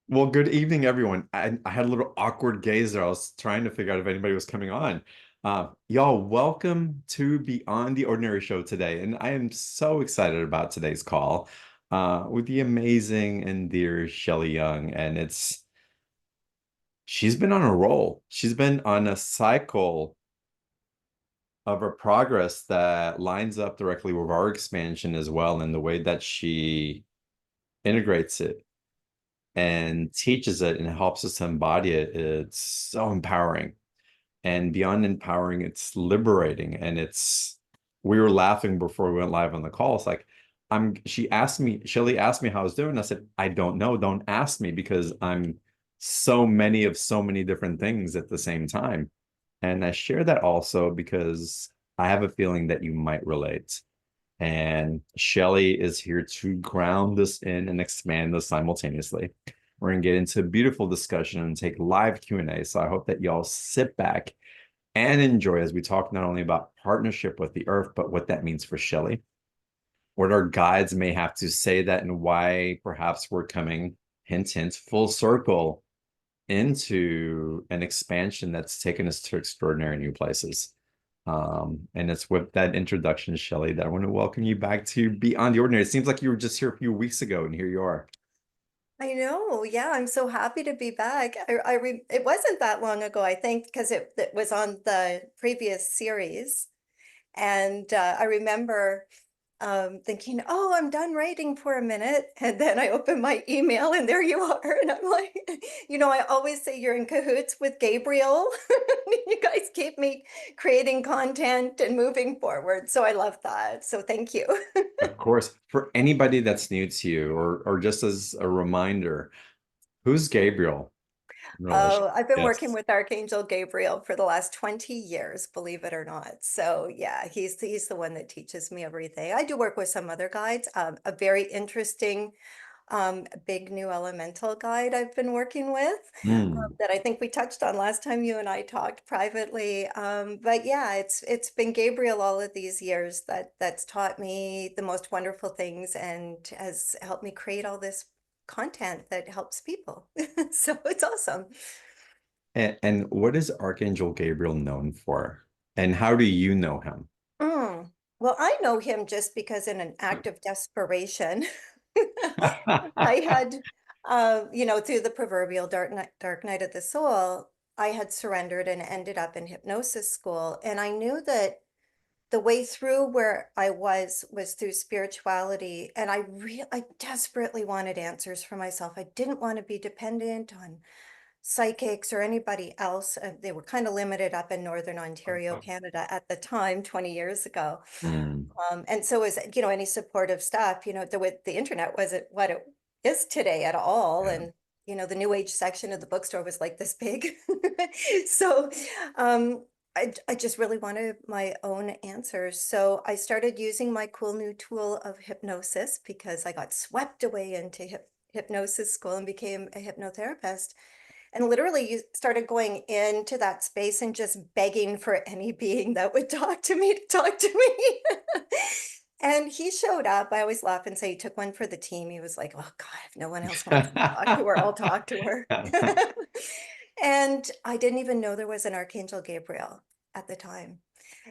Well, good evening, everyone. I had a little awkward gaze there. I was trying to figure out if anybody was coming on. Y'all, welcome to Beyond the Ordinary Show today. And I am so excited about today's call with the amazing and dear Shelley Young. And she's been on a roll. She's been on a cycle of her progress that lines up directly with our expansion as well, and the way that she integrates it and teaches it and helps us to embody it. It's so empowering. And beyond empowering, it's liberating. And we were laughing before we went live on the call. It's like, Shelley asked me how I was doing. I said, I don't know. Don't ask me because I'm so many of so many different things at the same time. And I share that also because I have a feeling that you might relate. And Shelley is here to ground us in and expand us simultaneously. We're going to get into a beautiful discussion and take live Q&A. So I hope that y'all sit back and enjoy as we talk not only about partnership with the earth, but what that means for Shelley, what our guides may have to say that, and why perhaps we're coming, hint, hint, full circle into an expansion that's taken us to extraordinary new places. And it's with that introduction, Shelley, that I want to welcome you back to Beyond the Ordinary. It seems like you were just here a few weeks ago, and here you are. I know. Yeah, I'm so happy to be back. It wasn't that long ago, I think, because it was on the previous series. And I remember thinking, oh, I'm done writing for a minute. And then I opened my email and there you are. And I'm like, I always say you're in cahoots with Gabriel. You guys keep me creating content and moving forward. So I love that. So thank you. Of course, for anybody that's new to you, or just as a reminder, who's Gabriel in relation? Oh, I've been working Yes. with Archangel Gabriel for the last 20 years, believe it or not. So yeah, he's the one that teaches me everything. I do work with some other guides. A very interesting big new elemental guide I've been working with Mm. that I think we touched on last time you and I talked privately. But yeah, it's been Gabriel all of these years that's taught me the most wonderful things and has helped me create all this content that helps people. So it's awesome. And what is Archangel Gabriel known for? And how do you know him? Mm. Well, I know him just because in an act of desperation, I had, through the proverbial dark night of the soul, I had surrendered and ended up in hypnosis school. And I knew that the way through where I was through spirituality. And I desperately wanted answers for myself. I didn't want to be dependent on psychics or anybody else. They were kind of limited up in Northern Ontario, Canada at the time, 20 years ago. Mm. And so is, any supportive stuff, the internet wasn't what it is today at all. Yeah. And, the new age section of the bookstore was like this big. So I just really wanted my own answers. So I started using my cool new tool of hypnosis because I got swept away into hypnosis school and became a hypnotherapist. And literally, you started going into that space and just begging for any being that would talk to me to talk to me. And he showed up. I always laugh and say he took one for the team. He was like, oh God, if no one else wants to talk to her, I'll talk to her. And I didn't even know there was an Archangel Gabriel at the time.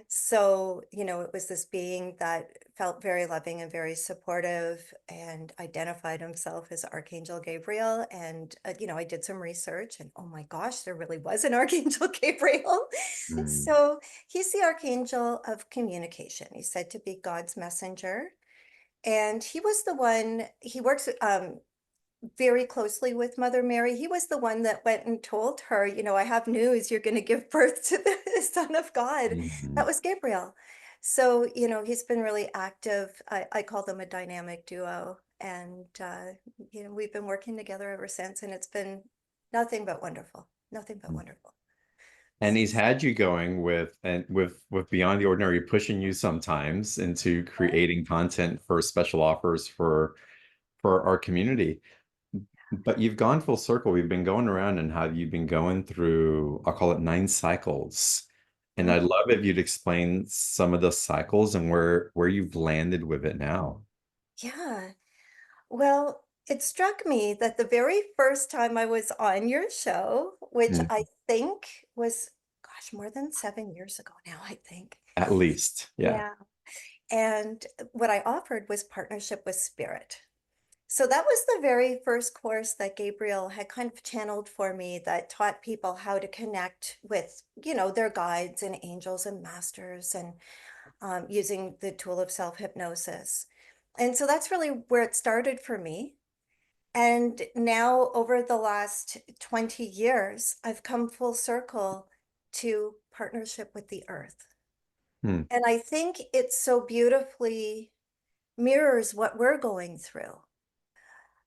So, it was this being that felt very loving and very supportive and identified himself as Archangel Gabriel. And, I did some research and oh my gosh, there really was an Archangel Gabriel. Mm. So he's the Archangel of communication. He's said to be God's messenger. And he was the one, he works very closely with Mother Mary. He was the one that went and told her, I have news, you're going to give birth to the Son of God. That Mhm. was Gabriel. So, he's been really active. I call them a dynamic duo. And, we've been working together ever since, and it's been nothing but wonderful. Nothing but wonderful. And he's had you going with Beyond the Ordinary, pushing you sometimes into creating content for special offers for our community. But you've gone full circle. We've been going around and how you've been going through, I'll call it 9 cycles. And I'd Mhm. love if you'd explain some of the cycles and where you've landed with it now. Yeah. Well, It struck me that the very first time I was on your show, which Mm, I think was, gosh, more than 7 years ago now, I think. at least, yeah. Yeah. And what I offered was partnership with spirit. So that was the very first course that Gabriel had kind of channeled for me that taught people how to connect with, their guides and angels and masters and using the tool of self-hypnosis. And so that's really where it started for me. And now, over the last 20 years, I've come full circle to partnership with the earth. Hmm. And I think it so beautifully mirrors what we're going through.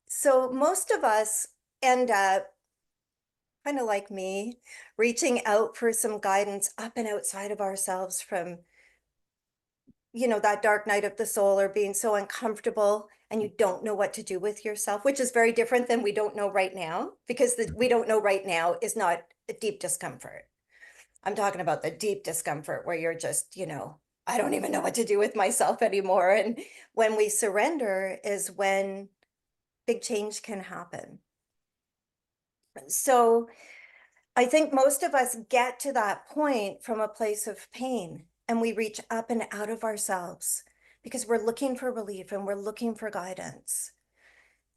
So, most of us end up kind of like me, reaching out for some guidance up and outside of ourselves from that dark night of the soul or being so uncomfortable and you don't know what to do with yourself, which is very different than we don't know right now, because the we don't know right now is not a deep discomfort. I'm talking about the deep discomfort where you're just, I don't even know what to do with myself anymore. And when we surrender is when big change can happen. So I think most of us get to that point from a place of pain and we reach up and out of ourselves because we're looking for relief and we're looking for guidance.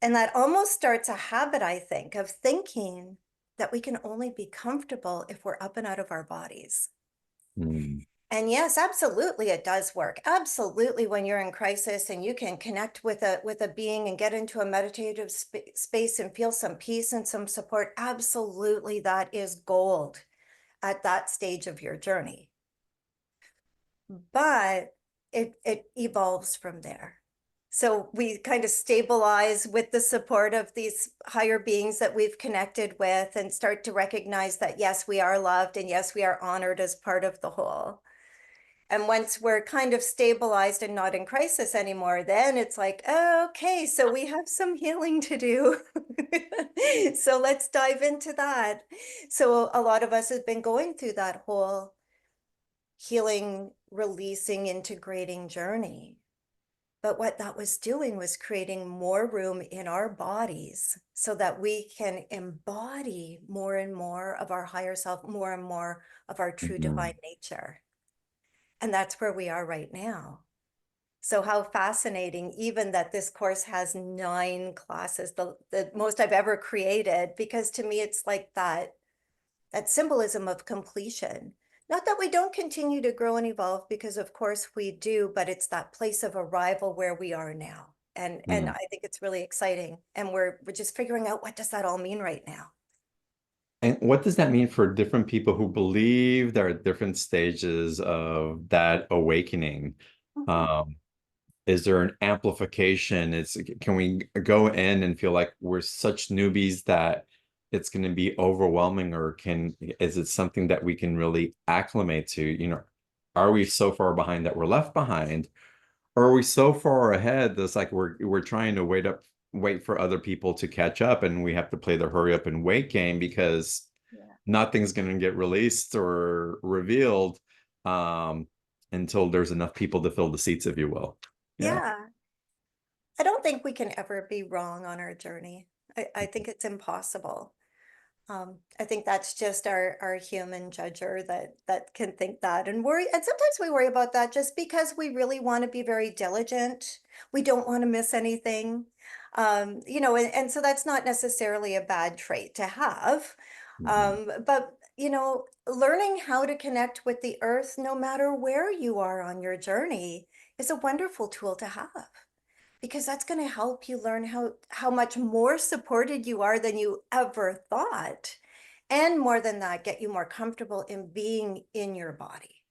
And that almost starts a habit, I think, of thinking that we can only be comfortable if we're up and out of our bodies. Hmm. And yes, absolutely it does work. Absolutely when you're in crisis and you can connect with a being and get into a meditative space and feel some peace and some support, absolutely that is gold at that stage of your journey. But it evolves from there. So we kind of stabilize with the support of these higher beings that we've connected with and start to recognize that yes, we are loved and yes, we are honored as part of the whole. And once we're kind of stabilized and not in crisis anymore, then it's like, oh, okay, so we have some healing to do. So let's dive into that. So a lot of us have been going through that whole healing, releasing, integrating journey. But what that was doing was creating more room in our bodies so that we can embody more and more of our higher self, more and more of our true Mhm. divine nature. And that's where we are right now. So how fascinating, even that this course has 9 classes, the most I've ever created, because to me it's like that symbolism of completion. Not that we don't continue to grow and evolve, because of course we do, but it's that place of arrival where we are now. And Mm. I think it's really exciting. And we're just figuring out what does that all mean right now. And what does that mean for different people who believe there are different stages of that awakening? Mhm. Um, is there an amplification? Can we go in and feel like we're such newbies that it's going to be overwhelming, or is it something that we can really acclimate to? Are we so far behind that we're left behind? Or are we so far ahead that's like we're trying to wait for other people to catch up and we have to play the hurry up and wait game because Yeah. nothing's going to get released or revealed um, until there's enough people to fill the seats, if you will. Yeah. Yeah. I don't think we can ever be wrong on our journey. I think it's impossible. I think that's just our human judger that can think that and worry. And sometimes we worry about that just because we really want to be very diligent. We don't want to miss anything. And so that's not necessarily a bad trait to have. Mhm. But learning how to connect with the earth, no matter where you are on your journey, is a wonderful tool to have because that's going to help you learn how much more supported you are than you ever thought. And more than that, get you more comfortable in being in your body.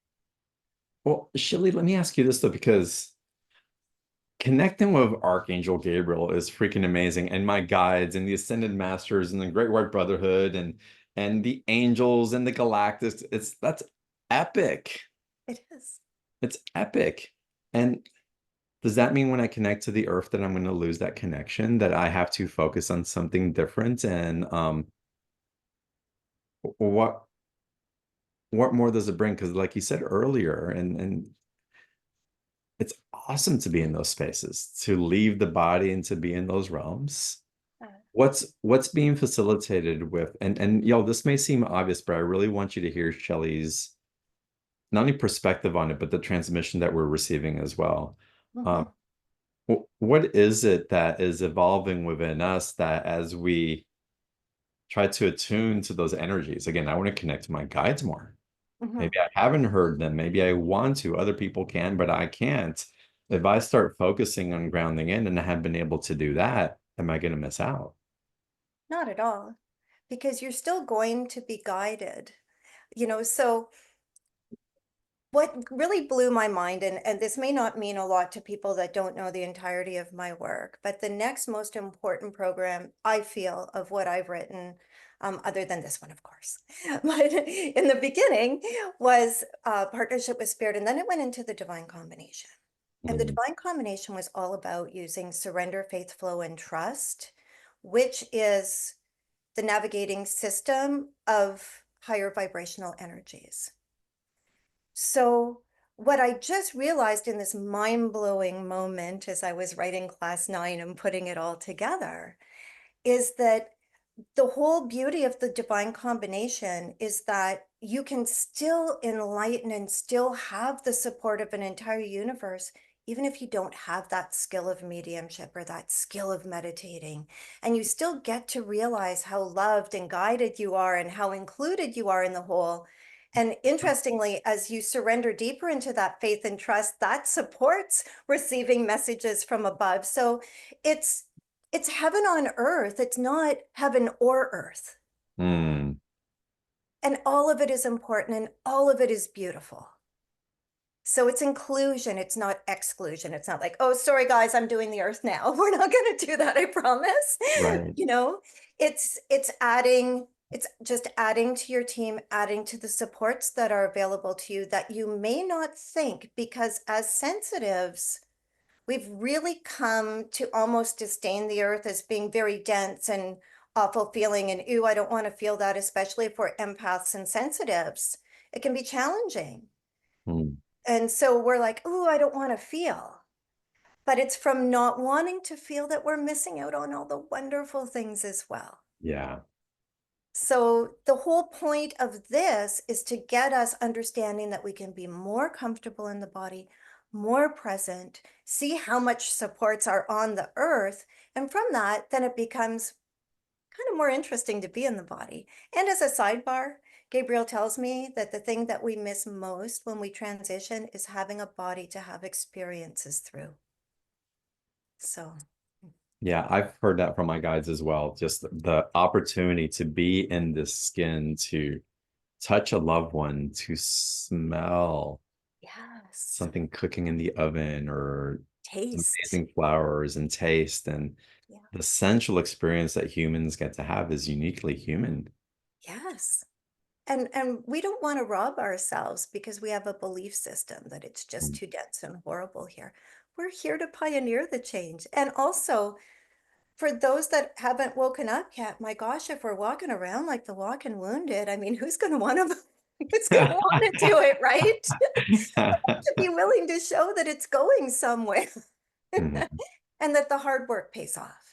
Well, Shelley, let me ask you this though, because connecting with Archangel Gabriel is freaking amazing, and my guides and the Ascended Masters and the Great White Brotherhood and the angels and the Galactics, that's epic. It is. It's epic. And does that mean when I connect to the earth that I'm going to lose that connection, that I have to focus on something different? And what what more does it bring? Because like you said earlier, and it's awesome to be in those spaces, to leave the body and to be in those realms. What's being facilitated with, and this may seem obvious, but I really want you to hear Shelley's not only perspective on it, but the transmission that we're receiving as well. Um, Mhm, what is it that is evolving within us that as we try to attune to those energies, again, I want to connect to my guides more. mhm. Maybe I haven't heard them. Maybe I want to. Other people can, but I can't. If I start focusing on grounding in and I have been able to do that, am I going to miss out? Not at all, because you're still going to be guided. So what really blew my mind, and this may not mean a lot to people that don't know the entirety of my work, but the next most important program I feel of what I've written, other than this one, of course, but in the beginning was Partnership with Spirit, and then it went into the Divine Combination. And the Mm, Divine Combination was all about using surrender, faith, flow, and trust, which is the navigating system of higher vibrational energies. So, what I just realized in this mind-blowing moment as I was writing class 9 and putting it all together is that the whole beauty of the divine combination is that you can still enlighten and still have the support of an entire universe, even if you don't have that skill of mediumship or that skill of meditating. And you still get to realize how loved and guided you are and how included you are in the whole. And interestingly, as you surrender deeper into that faith and trust, that supports receiving messages from above. So it's it's heaven on earth. It's not heaven or earth. mm, And all of it is important and all of it is beautiful. So it's inclusion, it's not exclusion. It's not like, oh, sorry, guys, I'm doing the earth now. We're not going to do that, I promise. right. You know, it's adding, it's just adding to your team, adding to the supports that are available to you that you may not think, because as sensitives, we've really come to almost disdain the earth as being very dense and awful feeling. And ooh, I don't want to feel that, especially if we're empaths and sensitives. It can be challenging. Mm, And so we're like, ooh, I don't want to feel. But it's from not wanting to feel that we're missing out on all the wonderful things as well. yeah. So the whole point of this is to get us understanding that we can be more comfortable in the body, more present, see how much supports are on the earth. And from that, then it becomes kind of more interesting to be in the body. And as a sidebar, Gabriel tells me that the thing that we miss most when we transition is having a body to have experiences through. So, Yeah, I've heard that from my guides as well. Just the opportunity to be in this skin, to touch a loved one, to smell yes, something cooking in the oven or taste. amazing flowers and taste and Yeah. the sensual experience that humans get to have is uniquely human. Yes. And we don't want to rob ourselves because we have a belief system that it's just Mm. too dense and horrible here. We're here to pioneer the change. And also, for those that haven't woken up yet, my gosh, if we're walking around like the walking wounded, I mean, who's going to want to who's going to want to do it, right? To be willing to show that it's going somewhere Mhm. and that the hard work pays off.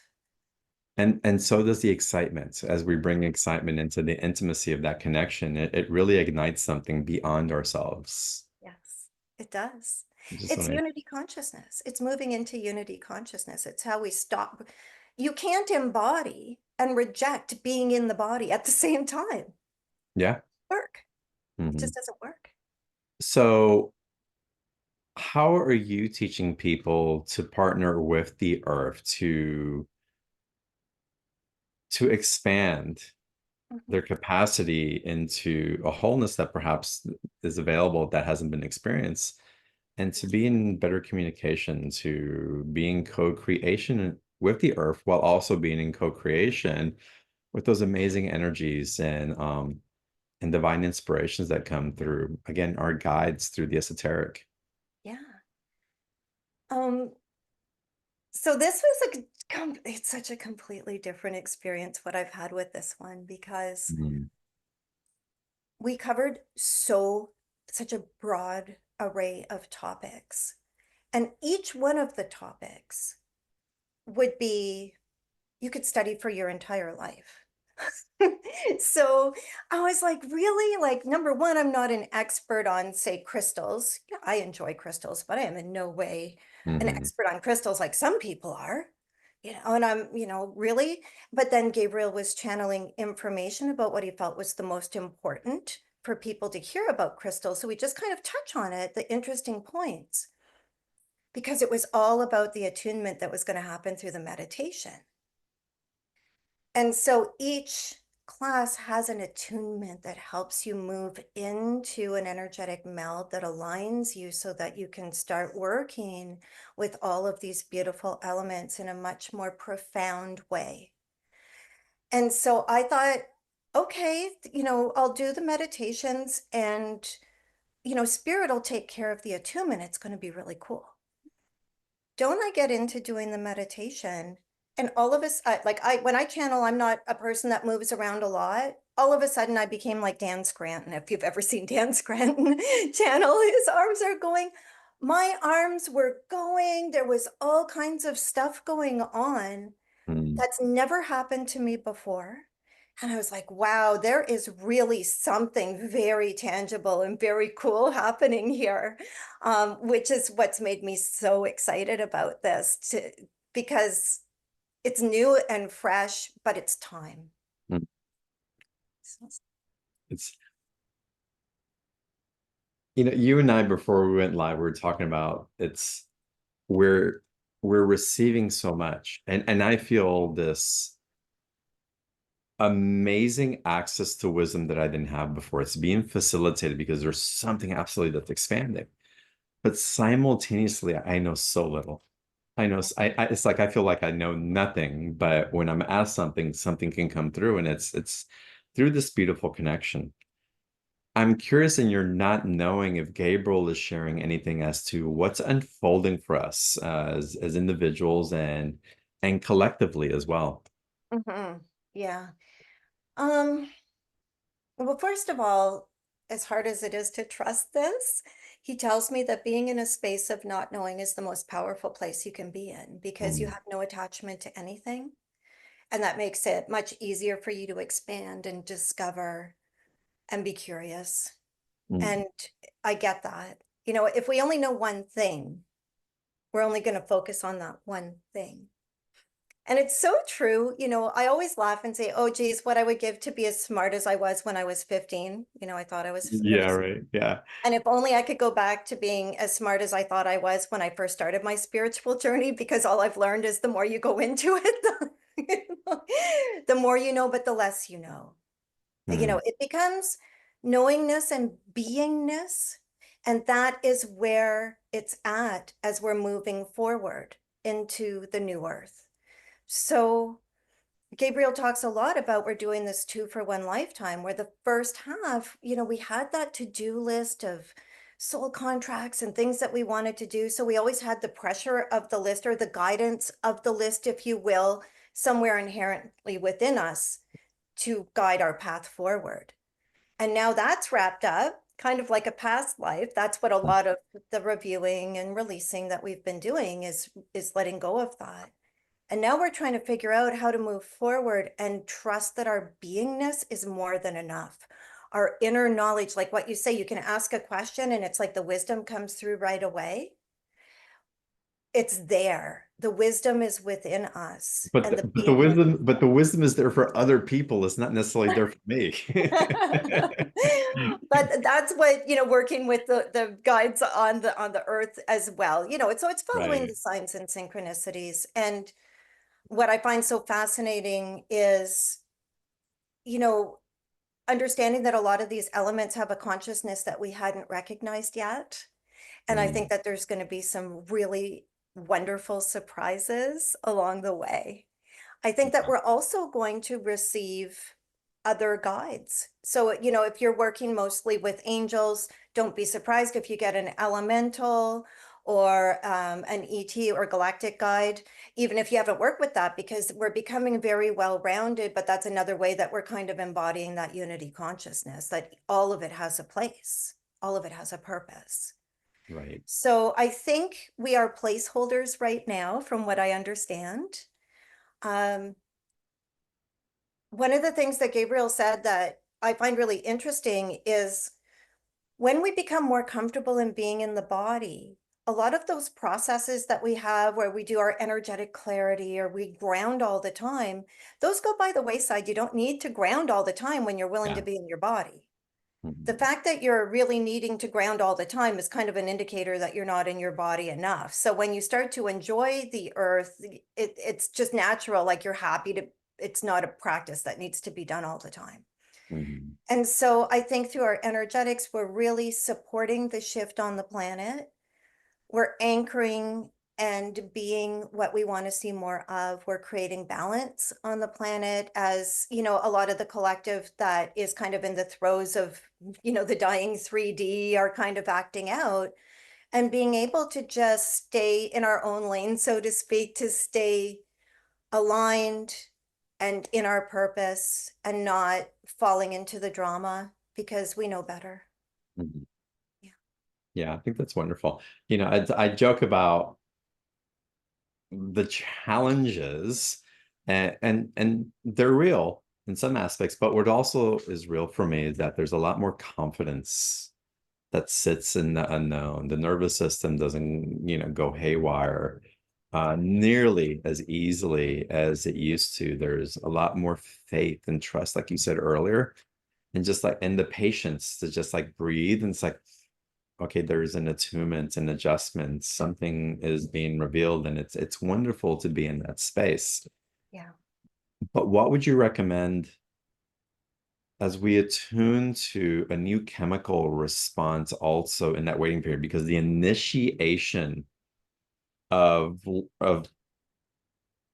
And so does the excitement. As we bring excitement into the intimacy of that connection, it really ignites something beyond ourselves. Yes, it does. Just It's when I, unity consciousness. It's moving into unity consciousness. It's how we stop. You can't embody and reject being in the body at the same time. yeah. Work. It Mhm. just doesn't work. So how are you teaching people to partner with the earth to expand Mhm. their capacity into a wholeness that perhaps is available that hasn't been experienced, and to be in better communication, to be in co-creation with the earth while also being in co-creation with those amazing energies and divine inspirations that come through, again, our guides through the esoteric. Yeah. Um, so this was it's such a completely different experience what I've had with this one because Mm, we covered such a broad array of topics. And each one of the topics would be, you could study for your entire life. So I was like, really? Like, number one, I'm not an expert on, say, crystals. Yeah, I enjoy crystals, but I am in no way an Hmm. expert on crystals like some people are, and I'm, really. But then Gabriel was channeling information about what he felt was the most important for people to hear about crystals. So we just kind of touch on it, the interesting points, because it was all about the attunement that was going to happen through the meditation. And so each class has an attunement that helps you move into an energetic meld that aligns you so that you can start working with all of these beautiful elements in a much more profound way. And so I thought, okay, I'll do the meditations and, spirit will take care of the attunement. It's going to be really cool. Don't I get into doing the meditation? And all of us, when I channel, I'm not a person that moves around a lot. All of a sudden, I became like Dan Scranton. If you've ever seen Dan Scranton channel, his arms are going. My arms were going. There was all kinds of stuff going on Mm. that's never happened to me before. And I was like, wow, there is really something very tangible and very cool happening here, which is what's made me so excited about this, because it's new and fresh, but it's time. Mm. So- It's, you and I, before we went live, we were talking about we're we're receiving so much. And I feel this amazing access to wisdom that I didn't have before. It's being facilitated because there's something absolutely that's expanding. But simultaneously, I know so little. I know it's like I feel like I know nothing, but when I'm asked something, something can come through, and it's through this beautiful connection. I'm curious, and you're not knowing if Gabriel is sharing anything as to what's unfolding for us as individuals and collectively as well. Mhm. Yeah. Um, well, first of all, as hard as it is to trust this, he tells me that being in a space of not knowing is the most powerful place you can be in because you Mm, have no attachment to anything. And that makes it much easier for you to expand and discover and be curious. mm, And I get that. If we only know one thing, we're only going to focus on that one thing. And it's so true. I always laugh and say, oh, geez, what I would give to be as smart as I was when I was 15. I thought I was really yeah, smart. right. Yeah. And if only I could go back to being as smart as I thought I was when I first started my spiritual journey, because all I've learned is the more you go into it, the more you know, but the less you know. Mm, It becomes knowingness and beingness. And that is where it's at as we're moving forward into the new earth. So Gabriel talks a lot about we're doing this 2 for 1 lifetime, where the first half, we had that to-do list of soul contracts and things that we wanted to do. So we always had the pressure of the list, or the guidance of the list, if you will, somewhere inherently within us to guide our path forward. And now that's wrapped up, kind of like a past life. That's what a lot of the reviewing and releasing that we've been doing is letting go of that. And now we're trying to figure out how to move forward and trust that our beingness is more than enough. Our inner knowledge, like what you say, you can ask a question and it's like the wisdom comes through right away. It's there. The wisdom is within us, But and the beingness is but the wisdom is there for other people. It's not necessarily there for me. but that's what, working with the guides on the earth as well. It's following Right. the signs and synchronicities. And what I find so fascinating is, you know, understanding that a lot of these elements have a consciousness that we hadn't recognized yet. And I think Mm. that there's going to be some really wonderful surprises along the way. I think that we're also going to receive other guides. So, if you're working mostly with angels, don't be surprised if you get an elemental or an ET or galactic guide, even if you haven't worked with that, because we're becoming very well rounded. But that's another way that we're kind of embodying that unity consciousness, that all of it has a place, all of it has a purpose. Right. So I think we are placeholders right now, from what I understand. Um, One of the things that Gabriel said that I find really interesting is when we become more comfortable in being in the body, a lot of those processes that we have where we do our energetic clarity or we ground all the time, those go by the wayside. You don't need to ground all the time when you're willing to Yeah. be in your body. The Mhm. fact that you're really needing to ground all the time is kind of an indicator that you're not in your body enough. So when you start to enjoy the earth, it's just natural, like you're happy to, it's not a practice that needs to be done all the time. Mhm. And so I think through our energetics, we're really supporting the shift on the planet. We're anchoring and being what we want to see more of. We're creating balance on the planet, as, you know, a lot of the collective that is kind of in the throes of, you know, the dying 3D are kind of acting out, and being able to just stay in our own lane, so to speak, to stay aligned and in our purpose and not falling into the drama because we know better. Mhm. Yeah. Yeah, I think that's wonderful. I joke about the challenges, and they're real in some aspects, but what also is real for me is that there's a lot more confidence that sits in the unknown. The nervous system doesn't, go haywire nearly as easily as it used to. There's a lot more faith and trust, like you said earlier, and just like and the patience to just like breathe. And it's like, okay, there's an attunement and adjustment. Something is being revealed, and it's wonderful to be in that space. Yeah. But what would you recommend as we attune to a new chemical response also in that waiting period? Because the initiation of of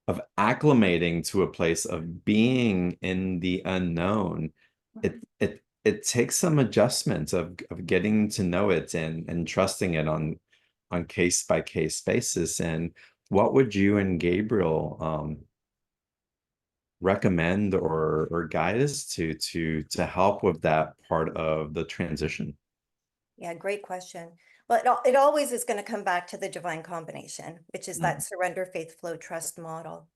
of acclimating to a place of being in the unknown, Mhm. it takes some adjustments of getting to know it and trusting it on case by case basis. And what would you and Gabriel recommend or guide us to help with that part of the transition? Yeah, great question. But it always is going to come back to the divine combination, which is that Mm, surrender, faith, flow, trust model.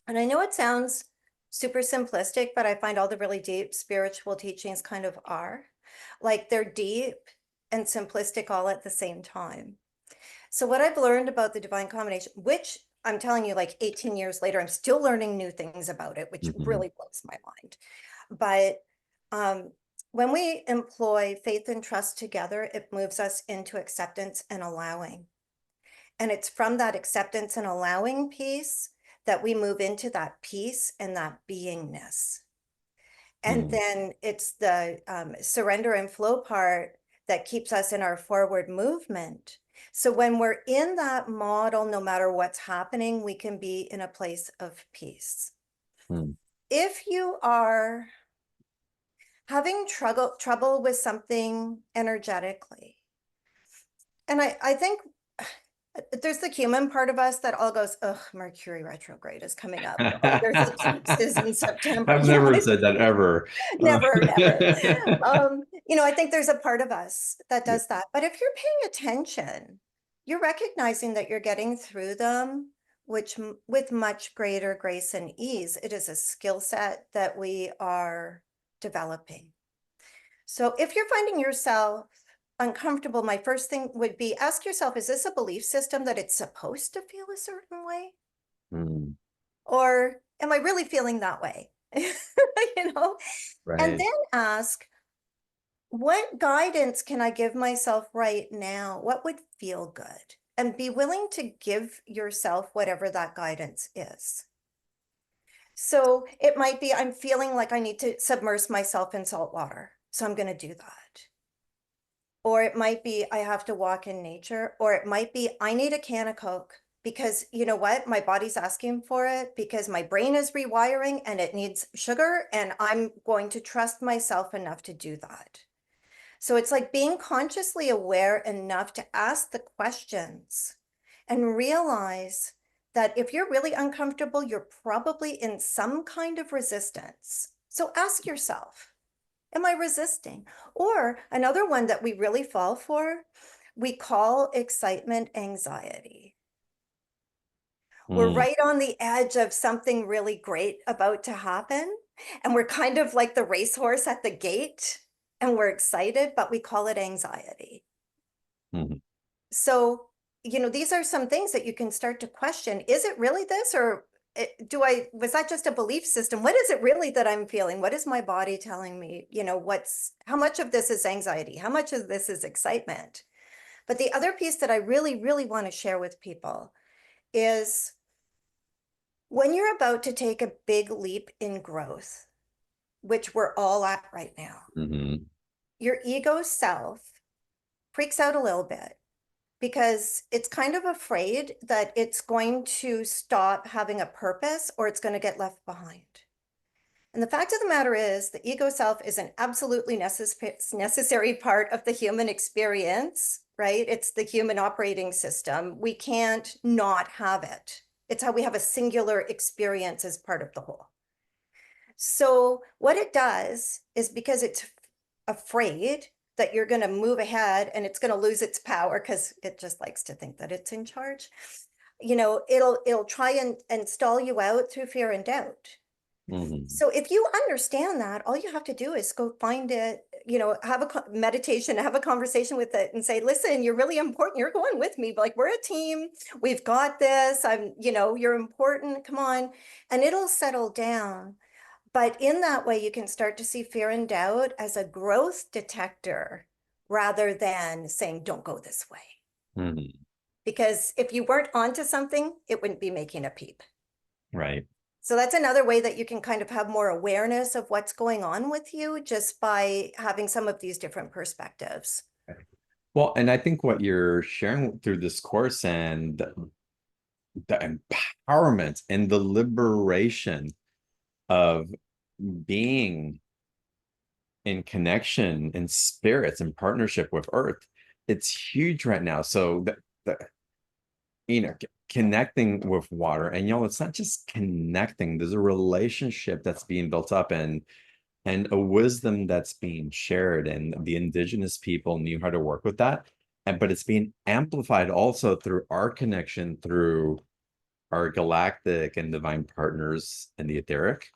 And I know it sounds super simplistic, but I find all the really deep spiritual teachings kind of are. Like they're deep and simplistic all at the same time. So what I've learned about the divine combination, which I'm telling you, like 18 years later, I'm still learning new things about it, which mhm, really blows my mind. But um, when we employ faith and trust together, it moves us into acceptance and allowing. And it's from that acceptance and allowing piece that we move into that peace and that beingness. And mm, then it's the surrender and flow part that keeps us in our forward movement. So when we're in that model, no matter what's happening, we can be in a place of peace. mm, If you are having trouble with something energetically, and I think there's the human part of us that all goes, oh, Mercury retrograde is coming up. Oh, there's eclipses in September. I've You know, never said that ever. never, never. You know, I think there's a part of us that does that. But if you're paying attention, you're recognizing that you're getting through them, which with much greater grace and ease. It is a skill set that we are developing. So if you're finding yourself uncomfortable, my first thing would be ask yourself, is this a belief system that it's supposed to feel a certain way? Mm, Or am I really feeling that way? You know, and right. then ask, what guidance can I give myself right now? What would feel good? And be willing to give yourself whatever that guidance is. So it might be, I'm feeling like I need to submerge myself in salt water. So I'm going to do that. Or it might be, I have to walk in nature. Or it might be, I need a can of Coke because you know what? My body's asking for it because my brain is rewiring and it needs sugar. And I'm going to trust myself enough to do that. So it's like being consciously aware enough to ask the questions and realize that if you're really uncomfortable, you're probably in some kind of resistance. So ask yourself, am I resisting? Or another one that we really fall for, We call excitement anxiety. We're Mm, right on the edge of something really great about to happen. And we're kind of like the racehorse at the gate and we're excited, but we call it anxiety. mhm, So, these are some things that you can start to question. Is it really this, or was that just a belief system? What is it really that I'm feeling? What is my body telling me? How much of this is anxiety? How much of this is excitement? But the other piece that I really, really want to share with people is when you're about to take a big leap in growth, which we're all at right now, mhm, your ego self freaks out a little bit because it's kind of afraid that it's going to stop having a purpose or it's going to get left behind. And the fact of the matter is, the ego self is an absolutely necessary part of the human experience, right? It's the human operating system. We can't not have it. It's how we have a singular experience as part of the whole. So, what it does is because it's afraid that you're going to move ahead and it's going to lose its power because it just likes to think that it's in charge. It'll try and stall you out through fear and doubt. mhm, So if you understand that, all you have to do is go find it, have a meditation, have a conversation with it and say, listen, you're really important. You're going with me. Like, we're a team. We've got this. You're important. Come on. And it'll settle down. But in that way, you can start to see fear and doubt as a growth detector rather than saying, don't go this way. mhm. Because if you weren't onto something, it wouldn't be making a peep. Right. So that's another way that you can kind of have more awareness of what's going on with you just by having some of these different perspectives. Well, and I think what you're sharing through this course and the empowerment and the liberation of being in connection in spirits and partnership with Earth, it's huge right now. So the connecting with water, and it's not just connecting. There's a relationship that's being built up, and a wisdom that's being shared, and the indigenous people knew how to work with that. And but it's being amplified also through our connection through our galactic and divine partners in the etheric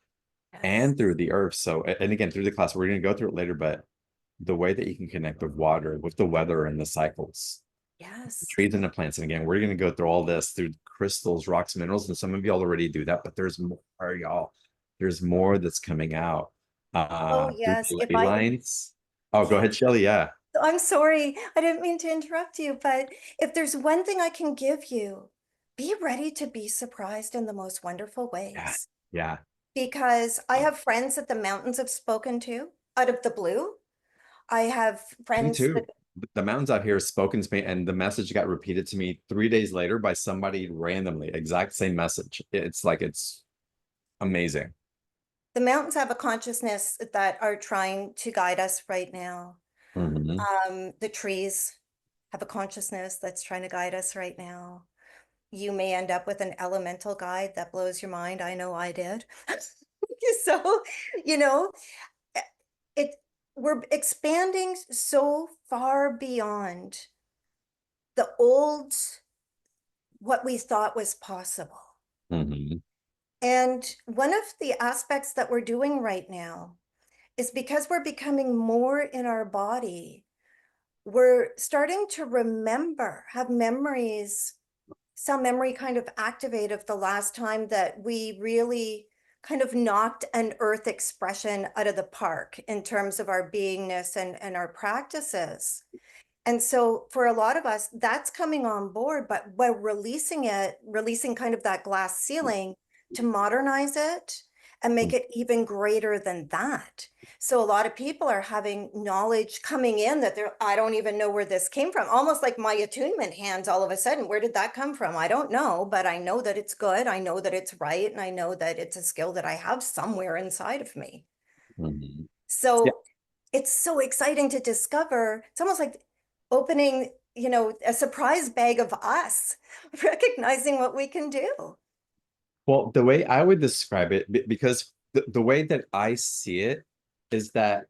Yes. and through the earth. So, and again, through the class, we're going to go through it later, but the way that you can connect with water, with the weather and the cycles, the Yes. trees and the plants. And again, we're going to go through all this through crystals, rocks, minerals, and some of y'all already do that, but there's more, y'all. There's more that's coming out Oh, through yes. the ley lines. Oh, go Yeah. ahead, Shelley. Yeah. I'm sorry. I didn't mean to interrupt you, but if there's one thing I can give you, be ready to be surprised in the most wonderful Yeah. ways. Yeah. Because I have friends that the mountains have spoken to out of the blue. I have Me friends that too. The mountains out here spoken to me, and the message got repeated to me 3 days later by somebody randomly, exact same message. It's like it's amazing. the mountains have a consciousness that are trying to guide us right now. Hmm. The trees have a consciousness that's trying to guide us right now. You may end up with an elemental guide that blows your mind. I know I did. So, you know, eh, it we're expanding so far beyond the old what we thought was possible. Hmm. And one of the aspects that we're doing right now is because we're becoming more in our body, we're starting to remember, have memories, some memory kind of activate of the last time that we really kind of knocked an earth expression out of the park in terms of our beingness and our practices. And so for a lot of us, that's coming on board, but we're releasing it, releasing kind of that glass ceiling to modernize it and make it even greater than that. So a lot of people are having knowledge coming in that I don't even know where this came from. Almost like my attunement hands all of a sudden. Where did that come from? I don't know, but I know that it's good. I know that it's right. And I know that it's a skill that I have somewhere inside of me. Hmm. Yeah. So it's so exciting to discover. It's almost like opening, a surprise bag of us, recognizing what we can do. Well, the way I would describe it, because the way that I see it is that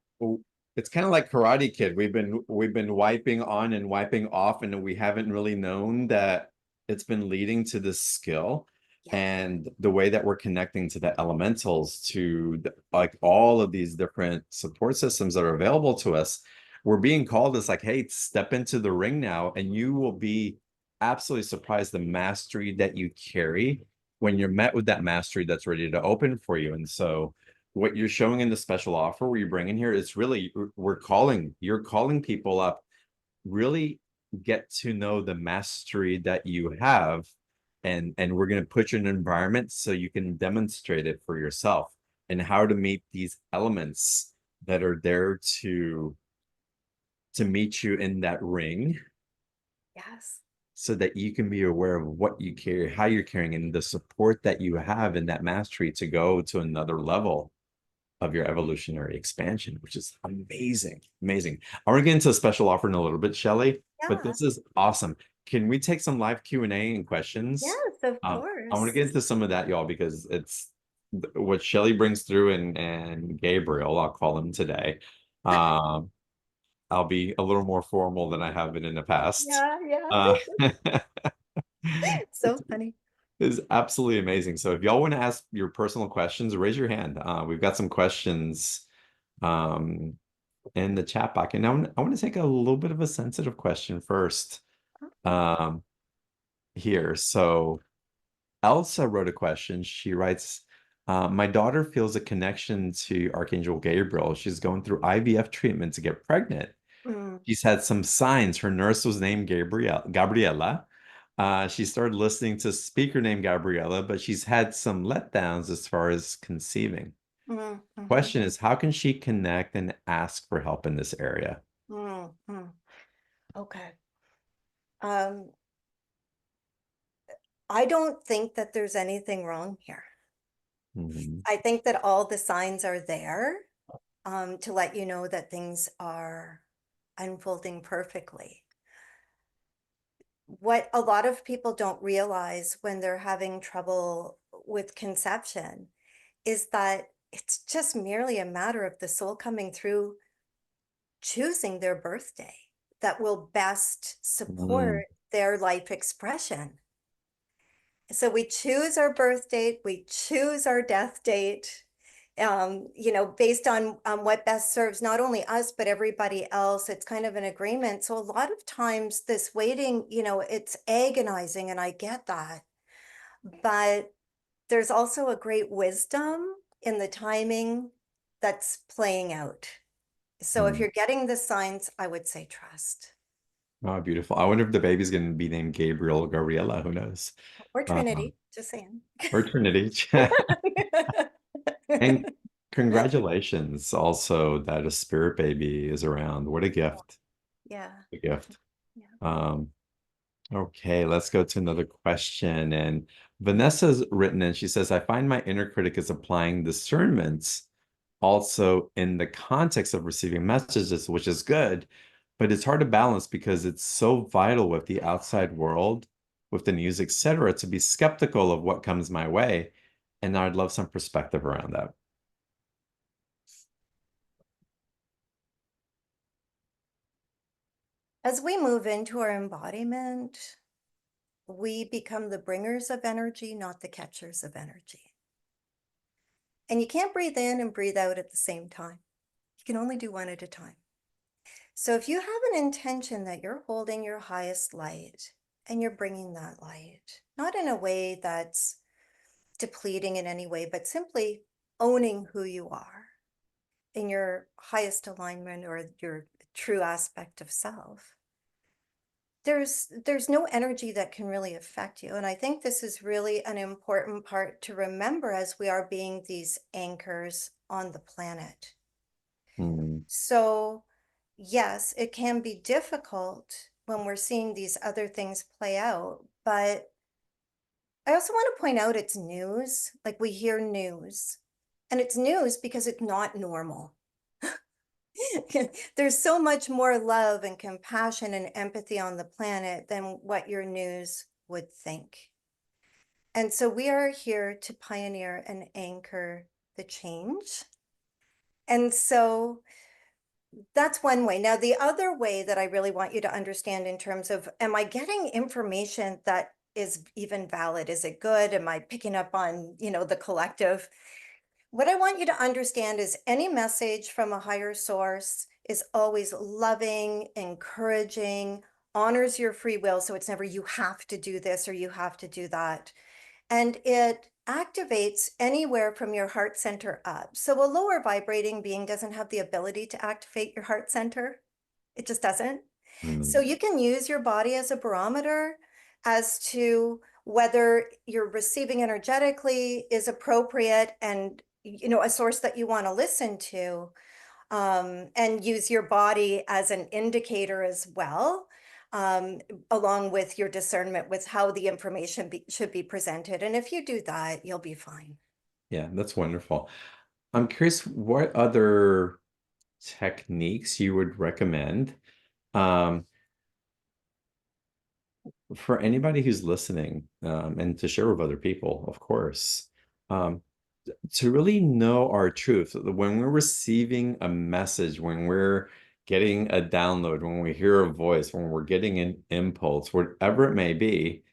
it's kind of like Karate Kid. We've been wiping on and wiping off, and we haven't really known that it's been leading to this skill. Yeah. And the way that we're connecting to the elementals, to like all of these different support systems that are available to us, we're being called as like, hey, step into the ring now, and you will be absolutely surprised the mastery that you carry when you're met with that mastery that's ready to open for you. And so what you're showing in the special offer where you bring in here is really you're calling people up, really get to know the mastery that you have, and we're going to put you in an environment so you can demonstrate it for yourself and how to meet these elements that are there to meet you in that ring, Yes. so that you can be aware of what you carry, how you're carrying, and the support that you have in that mastery to go to another level of your evolutionary expansion, which is amazing. Amazing. I want to get into a special offer in a little bit, Shelley, but Yeah. this is awesome. Can we take some live Q&A and questions? Yes, of I want to get course. into some of that, y'all, because it's what Shelley brings through, and Gabriel, I'll call him today. Um, I'll be a little more formal than I have been in the past. Yeah, yeah. Uh, So funny. is absolutely amazing. So if y'all want to ask your personal questions, raise your hand. We've got some questions um, in the chat box. And I want to take a little bit of a sensitive question first um, here. So Elsa wrote a question. She writes, my daughter feels a connection to Archangel Gabriel. She's going through IVF treatment to get pregnant. Mm, She's had some signs. Her nurse was named Gabriela. She started listening to a speaker named Gabriella, but she's had some letdowns as far as conceiving. mhm, Question is, how can she connect and ask for help in this area? mm. Okay. Um, I don't think that there's anything wrong here. Mhm. I think that all the signs are there, to let you know that things are unfolding perfectly. What a lot of people don't realize when they're having trouble with conception is that it's just merely a matter of the soul coming through choosing their birthday that will best Mm, support their life expression. So we choose our birth date, we choose our death date, based on what best serves not only us, but everybody else. It's kind of an agreement. So a lot of times this waiting, it's agonizing, and I get that. But there's also a great wisdom in the timing that's playing out. So if mm. you're getting the signs, I would say trust. Oh, beautiful. I wonder if the baby's going to be named Gabriel or Gabriella. Who knows? Or Uh, Trinity, just saying. or Trinity. And congratulations also that a spirit baby is around. What a gift. Yeah, A gift. yeah. Um, Okay, let's go to another question. And Vanessa's written in, she says, I find my inner critic is applying discernments also in the context of receiving messages, which is good, but it's hard to balance because it's so vital with the outside world, with the news, etc., to be skeptical of what comes my way. And I'd love some perspective around that. As we move into our embodiment, we become the bringers of energy, not the catchers of energy. And you can't breathe in and breathe out at the same time. You can only do one at a time. So if you have an intention that you're holding your highest light and you're bringing that light, not in a way that's depleting in any way, but simply owning who you are in your highest alignment or your true aspect of self, there's no energy that can really affect you. And I think this is really an important part to remember as we are being these anchors on the planet. Hmm. So yes, it can be difficult when we're seeing these other things play out, but I also want to point out it's news. Like, we hear news, and it's news because it's not normal. There's so much more love and compassion and empathy on the planet than what your news would think. And so we are here to pioneer and anchor the change. And so That's one way. Now, the other way that I really want you to understand in terms of, am I getting information that is even valid? Is it good? Am I picking up on, the collective? What I want you to understand is any message from a higher source is always loving, encouraging, honors your free will. So it's never you have to do this or you have to do that. And it activates anywhere from your heart center up. So a lower vibrating being doesn't have the ability to activate your heart center. It just doesn't. So Mm, you can use your body as a barometer as to whether you're receiving energetically is appropriate and a source that you want to listen to, and use your body as an indicator as well, um, along with your discernment with how the information should be presented. And if you do that, you'll be fine. yeah, that's wonderful. I'm curious what other techniques you would recommend um, for anybody who's listening, and to share with other people, of course. Um, to really know our truth, when we're receiving a message, when we're getting a download, when we hear a voice, when we're getting an impulse, whatever it may be,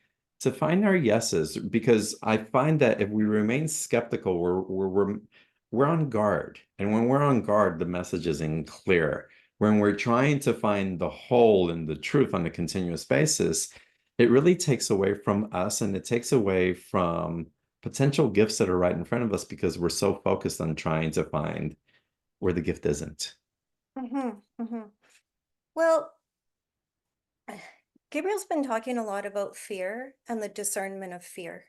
to find our yeses, because I find that if we remain skeptical, we're on guard. And when we're on guard, the message isn't clear. When we're trying to find the whole and the truth on a continuous basis, it really takes away from us and it takes away from potential gifts that are right in front of us because we're so focused on trying to find where the gift isn't. Hmm. Hmm. Well, Gabriel's been talking a lot about fear and the discernment of fear.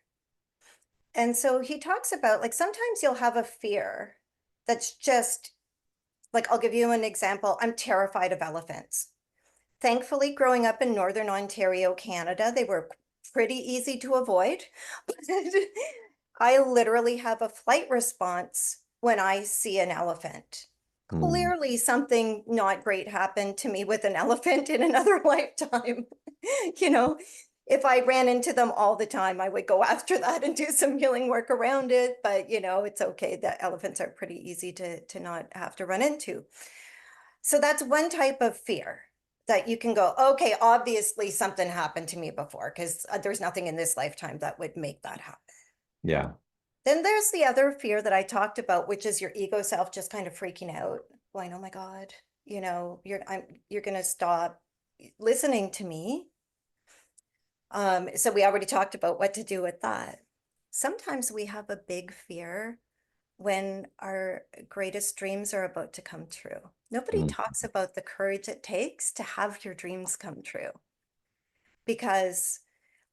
And so he talks about like sometimes you'll have a fear that's just like, I'll give you an example. I'm terrified of elephants. Thankfully, growing up in Northern Ontario, Canada, they were pretty easy to avoid. I literally have a flight response when I see an elephant. Hmm. Clearly, something not great happened to me with an elephant in another lifetime. You know, if I ran into them all the time, I would go after that and do some healing work around it. But, it's okay that elephants are pretty easy to not have to run into. So that's one type of fear that you can go, okay, obviously something happened to me before because there's nothing in this lifetime that would make that happen. Yeah. Then there's the other fear that I talked about, which is your ego self just kind of freaking out, going, "Oh my God, you're gonna stop listening to me." So we already talked about what to do with that. Sometimes we have a big fear when our greatest dreams are about to come true. Nobody Hmm. talks about the courage it takes to have your dreams come true because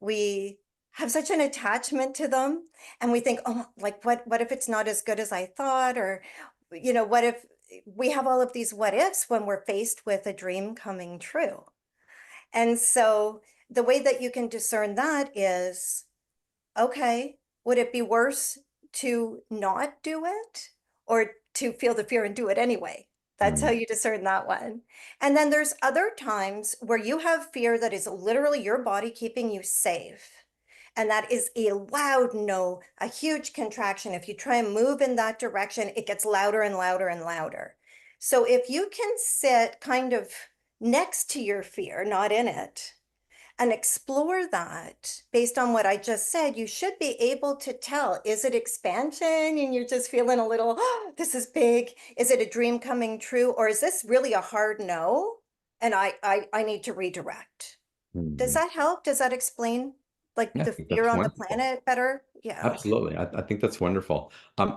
we have such an attachment to them and we think, oh, like what if it's not as good as I thought? Or, what if we have all of these what ifs when we're faced with a dream coming true? And so the way that you can discern that is, okay, would it be worse to not do it or to feel the fear and do it anyway? That's how Hmm. you discern that one. And then there's other times where you have fear that is literally your body keeping you safe. And that is a loud no, a huge contraction. If you try and move in that direction, it gets louder and louder and louder. So if you can sit kind of next to your fear, not in it, and explore that based on what I just said, you should be able to tell, is it expansion and you're just feeling a little, oh, this is big. Is it a dream coming true? Or is this really a hard no? And I need to redirect. Does Hmm. that help? Does that explain like Yeah, I the think fear that's on the wonderful. planet better? Yeah. Absolutely. I think that's wonderful.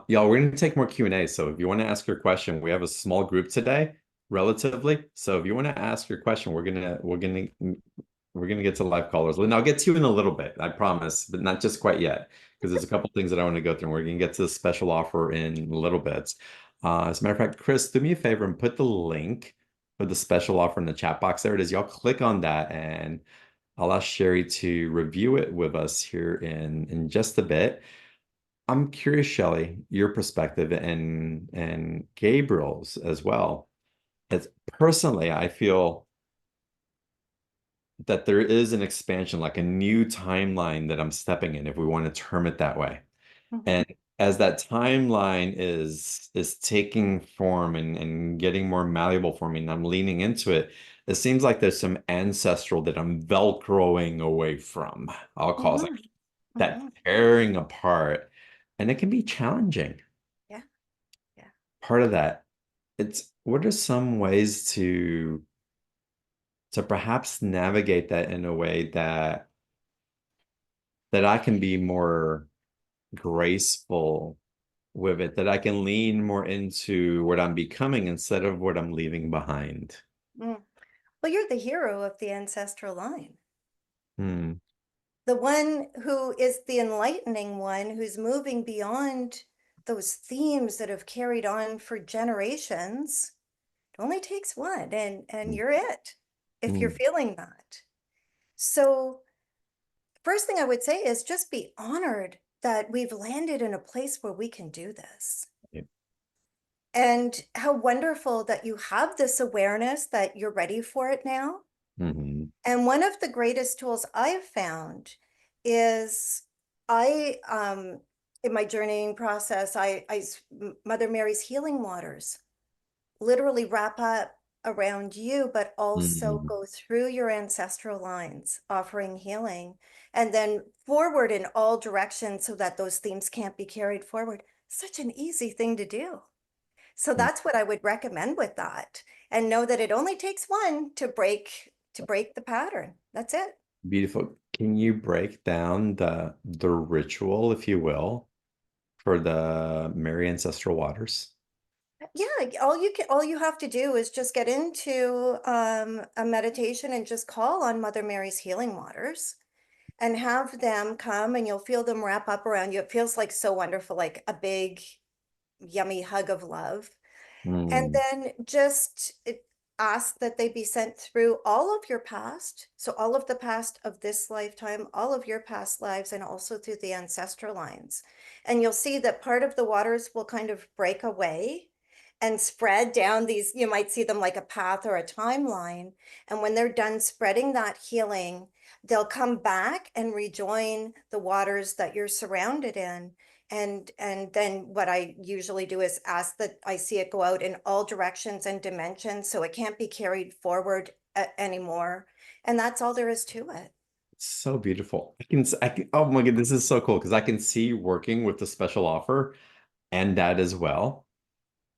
Y'all, we're going to take more Q&A. So if you want to ask your question, we have a small group today, relatively. So if you want to ask your question, we're gonna get to live callers. And I'll get to you in a little bit, I promise, but not just quite yet, because there's a couple things that I want to go through. And we're gonna get to the special offer in a little bit. As a matter of fact, Chris, do me a favor and put the link for the special offer in the chat box. There it is. Y'all click on that and I'll ask Sherry to review it with us here in just a bit. I'm curious, Shelley, your perspective and Gabriel's as well. As personally, I feel that there is an expansion, like a new timeline that I'm stepping in, if we want to term it that way. And Mhm. as that timeline is taking form and getting more malleable for me, and I'm leaning into it, it seems like there's some ancestral that I'm velcroing away from. I'll call it Mhm, that mhm. tearing apart, and it can be challenging. Yeah, yeah. Part of that, it's what are some ways to perhaps navigate that in a way that I can be more graceful with it, that I can lean more into what I'm becoming instead of what I'm leaving behind. Mm. Well, you're the hero of the ancestral line. Hmm. The one who is the enlightening one, who's moving beyond those themes that have carried on for generations. It only takes one, and you're it, if you're Hmm. feeling that. So first thing I would say is just be honored that we've landed in a place where we can do this. And how wonderful that you have this awareness that you're ready for it now. Hmm. And one of the greatest tools I've found is I, in my journeying process, Mother Mary's healing waters literally wrap up around you, but also Hmm. go through your ancestral lines, offering healing, and then forward in all directions so that those themes can't be carried forward. Such an easy thing to do. So that's what I would recommend with that. And know that it only takes one to break the pattern. That's it. Beautiful. Can you break down the ritual, if you will, for the Mary Ancestral Waters? Yeah, all you have to do is just get into a meditation and just call on Mother Mary's healing waters and have them come, and you'll feel them wrap up around you. It feels like so wonderful, like a big, yummy hug of love. And Hmm. then just ask that they be sent through all of your past. So, all of the past of this lifetime, all of your past lives, and also through the ancestral lines. And you'll see that part of the waters will kind of break away and spread down these. You might see them like a path or a timeline. And when they're done spreading that healing, they'll come back and rejoin the waters that you're surrounded in. And then what I usually do is ask that I see it go out in all directions and dimensions, so it can't be carried forward anymore. And that's all there is to it. So beautiful. I can, oh my God, this is so cool because I can see you working with the special offer and that as well.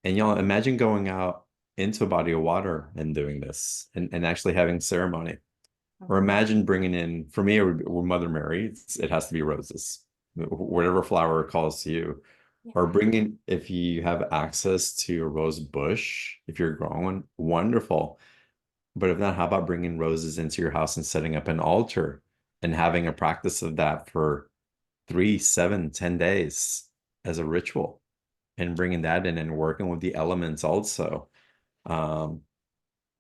And y'all imagine going out into a body of water and doing this and actually having ceremony. Or Mhm. imagine bringing in, for me, we're Mother Mary, it has to be roses, whatever flower calls to you. Yeah. Or bringing, if you have access to a rose bush, if you're growing one, wonderful. But if not, how about bringing roses into your house and setting up an altar and having a practice of that for 3, 7, 10 days as a ritual and bringing that in and working with the elements also. Um,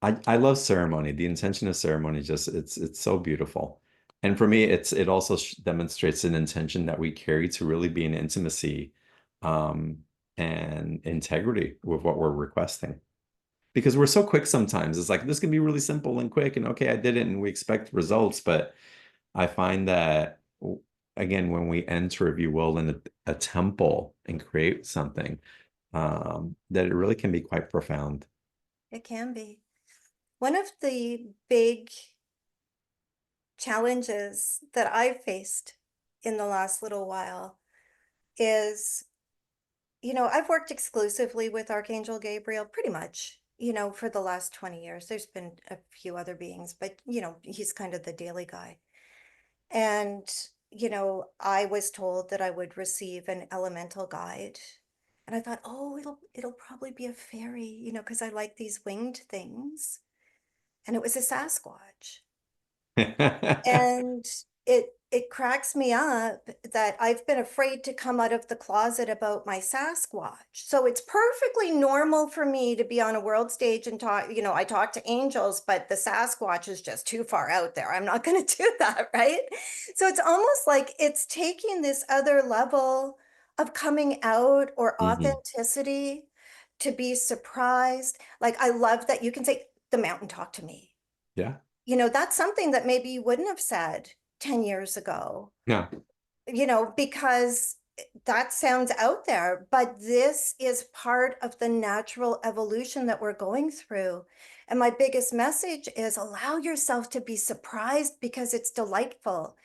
I love ceremony. The intention of ceremony just it's so beautiful. And for me, it also demonstrates an intention that we carry to really be in intimacy and integrity with what we're requesting. Because we're so quick sometimes. It's like this can be really simple and quick and okay, I did it and we expect results, but I find that again, when we enter, if you will, in a temple and create something, that it really can be quite profound. It can be. One of the big challenges that I've faced in the last little while is, I've worked exclusively with Archangel Gabriel pretty much, for the last 20 years. There's been a few other beings, but, he's kind of the daily guy. And, I was told that I would receive an elemental guide. And I thought, oh, it'll probably be a fairy, because I like these winged things. And it was a Sasquatch. And it cracks me up that I've been afraid to come out of the closet about my Sasquatch. So it's perfectly normal for me to be on a world stage and talk, I talk to angels, but the Sasquatch is just too far out there. I'm not going to do that, right? So it's almost like it's taking this other level of coming out or Mhm. authenticity to be surprised. Like I love that you can say, the mountain talked to me. Yeah. That's something that maybe you wouldn't have said 10 years ago, Yeah. because that sounds out there, but this is part of the natural evolution that we're going through. And my biggest message is allow yourself to be surprised because it's delightful.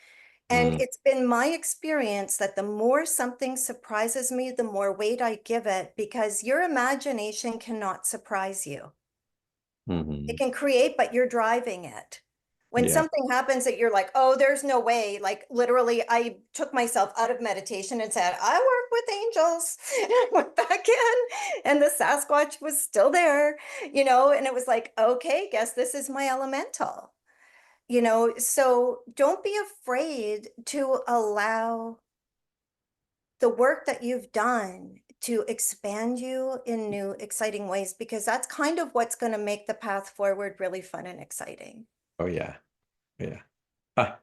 And Mm, it's been my experience that the more something surprises me, the more weight I give it, because your imagination cannot surprise you. It mhm. can create, but you're driving it. When Yeah. something happens that you're like, oh, there's no way, like literally, I took myself out of meditation and said, I work with angels. And I went back in, and the Sasquatch was still there, and it was like, okay, guess this is my elemental. So don't be afraid to allow the work that you've done to expand you in new, exciting ways, because that's kind of what's going to make the path forward really fun and exciting. Oh yeah. Yeah.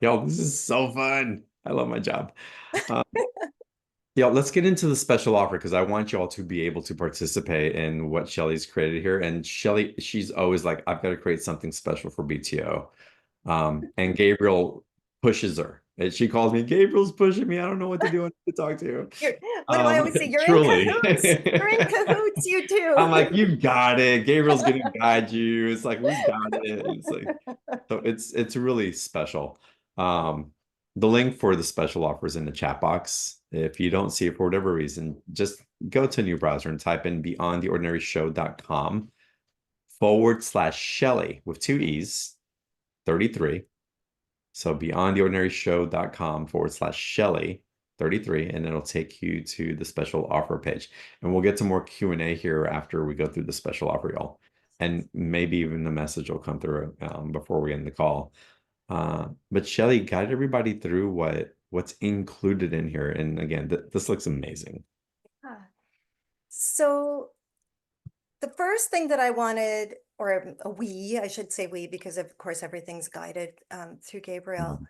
Yo, this is so fun. I love my job. Um, yeah, let's get into the special offer because I want you all to be able to participate in what Shelley's created here. And Shelley, she's always like, I've got to create something special for BTO. And Gabriel pushes her. And she calls me, Gabriel's pushing me. I don't know what to do. I need to talk to you. You're, what do I always say? You're in Truly. cahoots. You're in cahoots, you I'm two. like, you got it. Gabriel's gonna guide you. It's like we got it. It's like so it's really special. Um, the link for the special offer is in the chat box. If you don't see it for whatever reason, just go to a new browser and type in beyondtheordinaryshow.com/Shelley with two E's, 33. So beyondtheordinaryshow.com/Shelley 33, and it'll take you to the special offer page. And we'll get to more Q&A here after we go through the special offer, y'all. And maybe even the message will come through before we end the call. But Shelley, guide everybody through what's included in here. And again, this looks amazing. Ah. So the first thing that I wanted, or I should say we, because of course everything's guided through Gabriel, Mhm.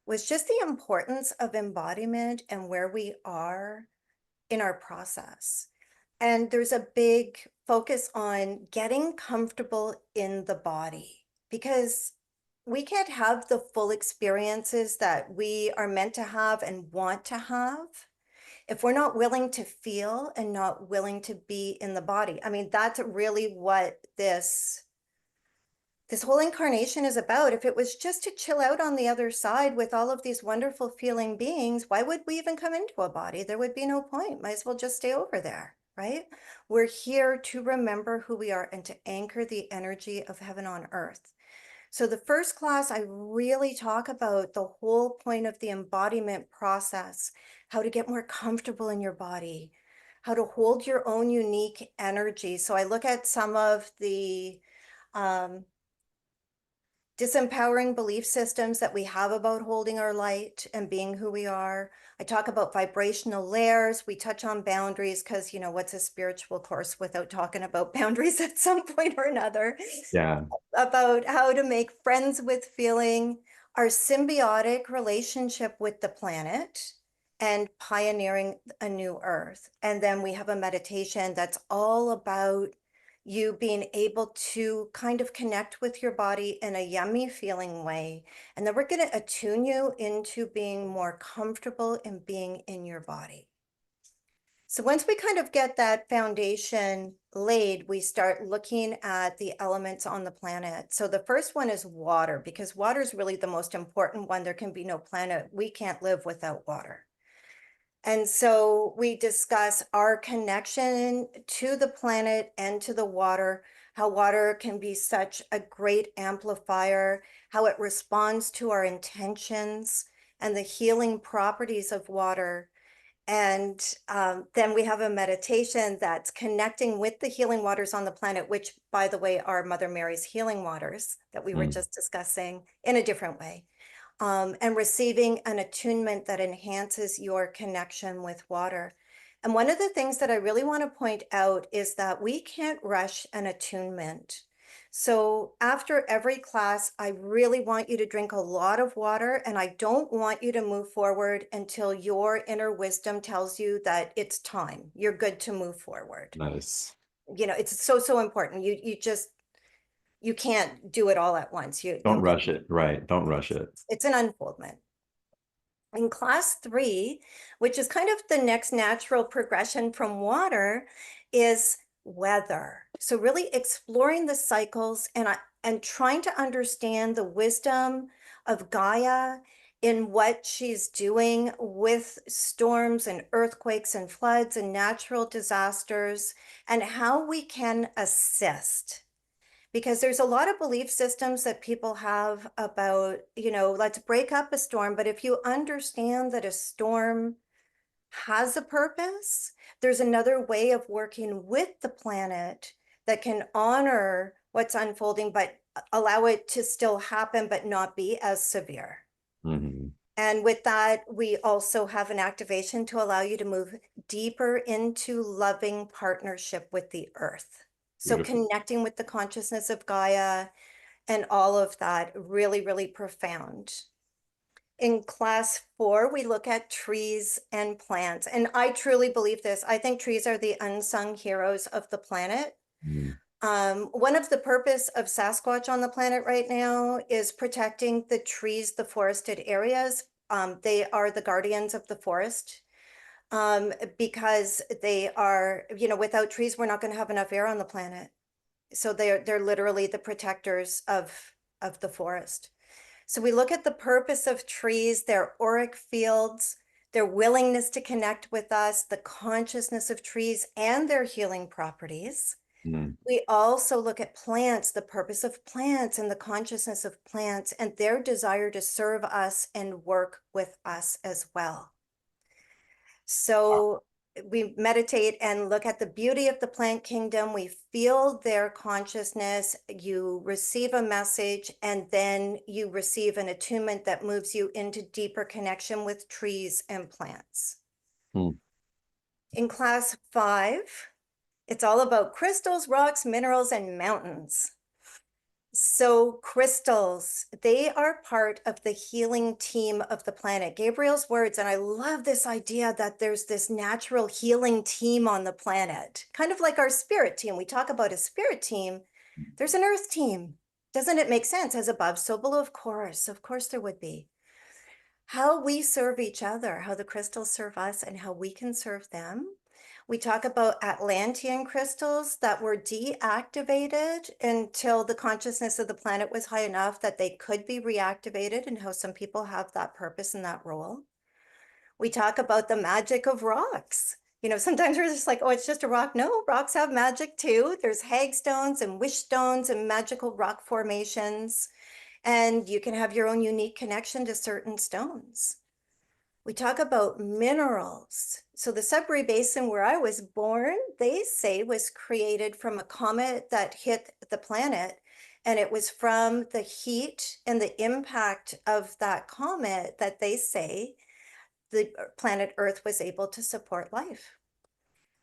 was just the importance of embodiment and where we are in our process. And there's a big focus on getting comfortable in the body, because we can't have the full experiences that we are meant to have and want to have if we're not willing to feel and not willing to be in the body. I mean, that's really what this whole incarnation is about. If it was just to chill out on the other side with all of these wonderful feeling beings, why would we even come into a body? There would be no point. Might as well just stay over there, right? We're here to remember who we are and to anchor the energy of heaven on earth. So the first class, I really talk about the whole point of the embodiment process, how to get more comfortable in your body, how to hold your own unique energy. So I look at some of the um, disempowering belief systems that we have about holding our light and being who we are. I talk about vibrational layers. We touch on boundaries because, what's a spiritual course without talking about boundaries at some point or another? Yeah. About how to make friends with feeling, our symbiotic relationship with the planet, and pioneering a new earth. And then we have a meditation that's all about you being able to kind of connect with your body in a yummy feeling way. And then we're going to attune you into being more comfortable in being in your body. So once we kind of get that foundation laid, we start looking at the elements on the planet. So the first one is water, because water is really the most important one. There can be no planet. We can't live without water. And so we discuss our connection to the planet and to the water, how water can be such a great amplifier, how it responds to our intentions, and the healing properties of water. And then we have a meditation that's connecting with the healing waters on the planet, which, by the way, are Mother Mary's healing waters that we were Mm. just discussing in a different way. And receiving an attunement that enhances your connection with water. And one of the things that I really want to point out is that we can't rush an attunement. So after every class, I really want you to drink a lot of water, and I don't want you to move forward until your inner wisdom tells you that it's time. You're good to move forward. Nice. It's so, so important. You can't do it all at once. You Don't get rush it. Right. Don't rush it. it's an unfoldment. In class 3, which is kind of the next natural progression from water, is weather. So really exploring the cycles and trying to understand the wisdom of Gaia in what she's doing with storms and earthquakes and floods and natural disasters, and how we can assist. Because there's a lot of belief systems that people have about, let's break up a storm. But if you understand that a storm has a purpose, there's another way of working with the planet that can honor what's unfolding, but allow it to still happen, but not be as severe. Mhm. And with that, we also have an activation to allow you to move deeper into loving partnership with the earth. So Beautiful. connecting with the consciousness of Gaia and all of that, really, really profound. In class 4, we look at trees and plants. And I truly believe this. I think trees are the unsung heroes of the planet. Mm. One of the purpose of Sasquatch on the planet right now is protecting the trees, the forested areas. They are the guardians of the forest, because they are, without trees, we're not going to have enough air on the planet. So they're literally the protectors of the forest. So we look at the purpose of trees, their auric fields, their willingness to connect with us, the consciousness of trees and their healing properties. Mm. We also look at plants, the purpose of plants and the consciousness of plants and their desire to serve us and work with us as well. So we meditate and look at the beauty of the plant kingdom. We feel their consciousness. You receive a message, and then you receive an attunement that moves you into deeper connection with trees and plants. Mm. In class 5, it's all about crystals, rocks, minerals, and mountains. So crystals, they are part of the healing team of the planet. Gabriel's words, and I love this idea that there's this natural healing team on the planet, kind of like our spirit team. We talk about a spirit team. There's an earth team. Doesn't it make sense? As above, so below, of course. Of course there would be. How we serve each other, how the crystals serve us, and how we can serve them. We talk about Atlantean crystals that were deactivated until the consciousness of the planet was high enough that they could be reactivated, and how some people have that purpose and that role. We talk about the magic of rocks. Sometimes we're just like, oh, it's just a rock. No, rocks have magic too. There's hagstones and wish stones and magical rock formations, and you can have your own unique connection to certain stones. We talk about minerals. So the Sudbury Basin where I was born, they say was created from a comet that hit the planet. And it was from the heat and the impact of that comet that they say the planet Earth was able to support life.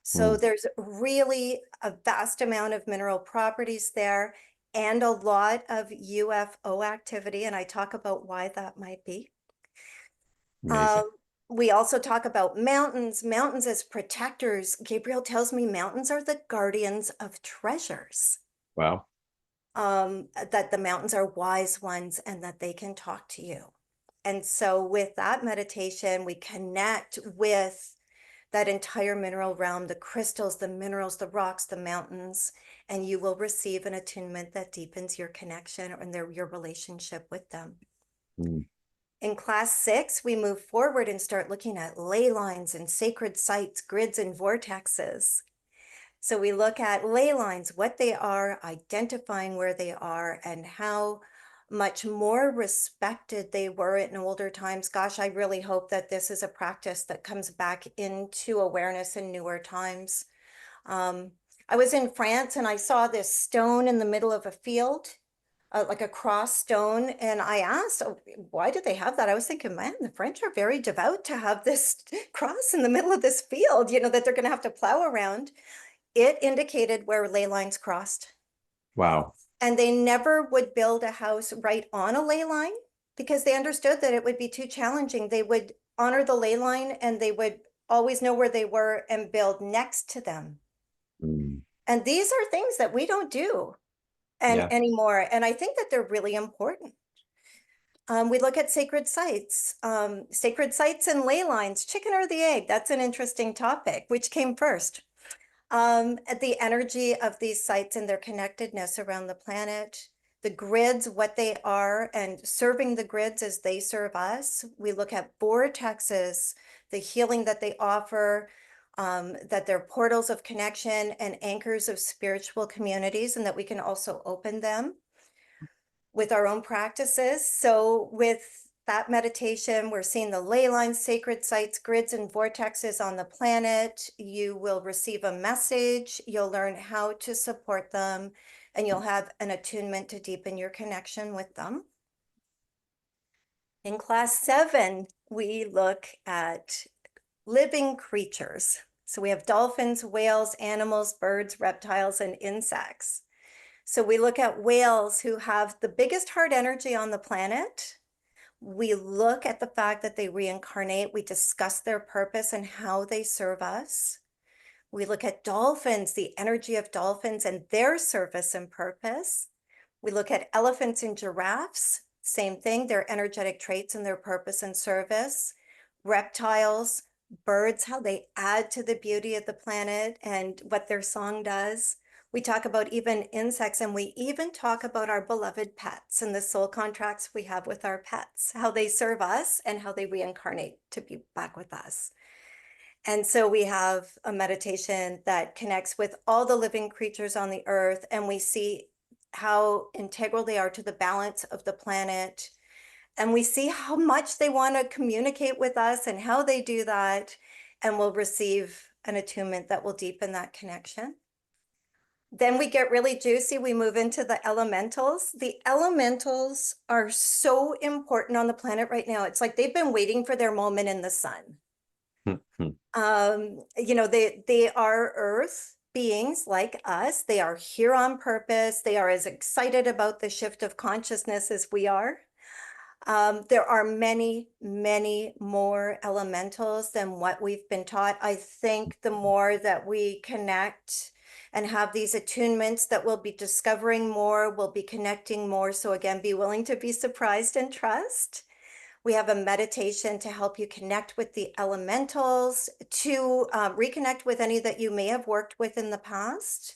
So Mm. there's really a vast amount of mineral properties there and a lot of UFO activity. And I talk about why that might be. Amazing. We also talk about mountains as protectors. Gabriel tells me mountains are the guardians of treasures. Wow. That the mountains are wise ones and that they can talk to you. And so with that meditation, we connect with that entire mineral realm, the crystals, the minerals, the rocks, the mountains, and you will receive an attunement that deepens your connection and your relationship with them. Mm. In class 6, we move forward and start looking at ley lines and sacred sites, grids and vortexes. So we look at ley lines, what they are, identifying where they are, and how much more respected they were in older times. Gosh, I really hope that this is a practice that comes back into awareness in newer times. I was in France and I saw this stone in the middle of a field, like a cross stone. And I asked, oh, why do they have that? I was thinking, man, the French are very devout to have this cross in the middle of this field, that they're going to have to plow around. It indicated where ley lines crossed. Wow. And they never would build a house right on a ley line because they understood that it would be too challenging. They would honor the ley line and they would always know where they were and build next to them. Mm. And these are things that we don't do Yeah. anymore. And I think that they're really important. We look at sacred sites and ley lines, chicken or the egg. That's an interesting topic. Which came first? At the energy of these sites and their connectedness around the planet, the grids, what they are, and serving the grids as they serve us. We look at vortexes, the healing that they offer, that they're portals of connection and anchors of spiritual communities, and that we can also open them with our own practices. So with that meditation, we're seeing the ley lines, sacred sites, grids, and vortexes on the planet. You will receive a message, you'll learn how to support them, and you'll have an attunement to deepen your connection with them. In class 7, we look at living creatures. So we have dolphins, whales, animals, birds, reptiles, and insects. So we look at whales who have the biggest heart energy on the planet. We look at the fact that they reincarnate. We discuss their purpose and how they serve us. We look at dolphins, the energy of dolphins and their service and purpose. We look at elephants and giraffes, same thing, their energetic traits and their purpose and service. Reptiles, birds, how they add to the beauty of the planet and what their song does. We talk about even insects, and we even talk about our beloved pets and the soul contracts we have with our pets, how they serve us and how they reincarnate to be back with us. And so we have a meditation that connects with all the living creatures on the earth, and we see how integral they are to the balance of the planet. And we see how much they want to communicate with us and how they do that. And we'll receive an attunement that will deepen that connection. Then we get really juicy. We move into the elementals. The elementals are so important on the planet right now. It's like they've been waiting for their moment in the sun. They are earth beings like us. They are here on purpose. They are as excited about the shift of consciousness as we are. There are many, many more elementals than what we've been taught. I think the more that we connect and have these attunements, that we'll be discovering more, we'll be connecting more. So again, be willing to be surprised and trust. We have a meditation to help you connect with the elementals, to reconnect with any that you may have worked with in the past.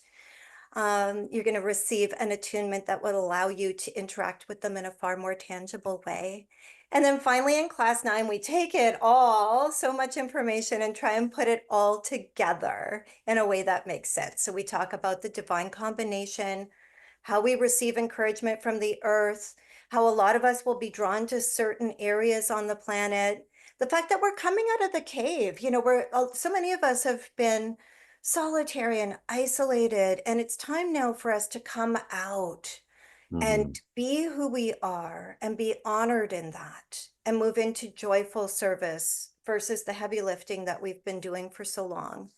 You're going to receive an attunement that will allow you to interact with them in a far more tangible way. And then finally in class 9, we take it all, so much information, and try and put it all together in a way that makes sense. So we talk about the divine combination, how we receive encouragement from the earth, how a lot of us will be drawn to certain areas on the planet, the fact that we're coming out of the cave. So many of us have been solitary and isolated, and it's time now for us to come out and be who we are and be honored in that and move into joyful service versus the heavy lifting that we've been doing for so long.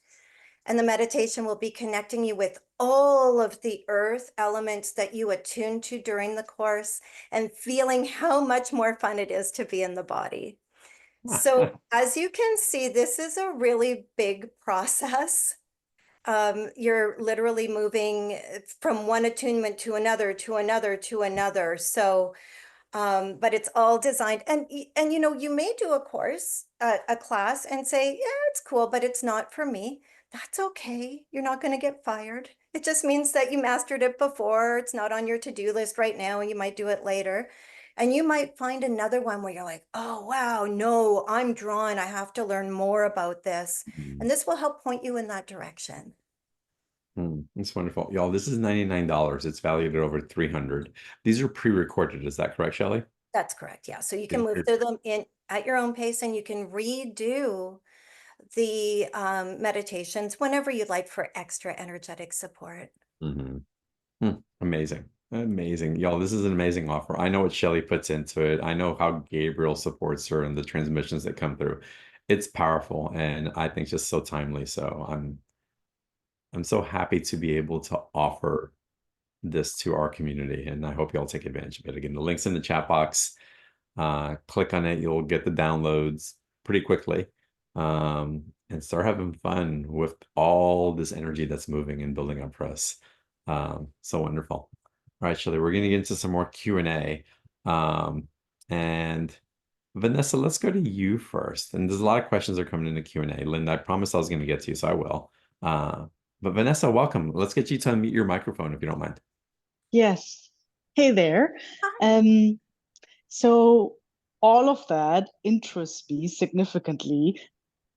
And the meditation will be connecting you with all of the earth elements that you attune to during the course and feeling how much more fun it is to be in the body. So as you can see, this is a really big process. You're literally moving from one attunement to another, to another, to another. So, but it's all designed. And you may do a course, a class, and say, yeah, it's cool, but it's not for me. That's okay. You're not going to get fired. It just means that you mastered it before. It's not on your to-do list right now, and you might do it later. And you might find another one where you're like, oh, wow, no, I'm drawn. I have to learn more about this. And this will help point you in that direction. It's wonderful. Y'all, this is $99. It's valued at over 300. These are pre-recorded. Is that correct, Shelley? That's correct. Yeah. So you can move through them in at your own pace, and you can redo the meditations whenever you'd like for extra energetic support. Amazing. Amazing. Y'all, this is an amazing offer. I know what Shelley puts into it. I know how Gabriel supports her and the transmissions that come through. It's powerful, and I think just so timely. So I'm so happy to be able to offer this to our community, and I hope y'all take advantage of it. Again, the link's in the chat box. Click on it, you'll get the downloads pretty quickly, and start having fun with all this energy that's moving and building up for us. So wonderful. All right, Shelley, we're going to get into some more Q&A. And Vanessa, let's go to you first. And there's a lot of questions that are coming in the Q&A. Linda, I promised I was going to get to you, so I will. But Vanessa, welcome. Let's get you to unmute your microphone if you don't mind. Yes. Hey there. Hi. Um, so all of that interests me significantly.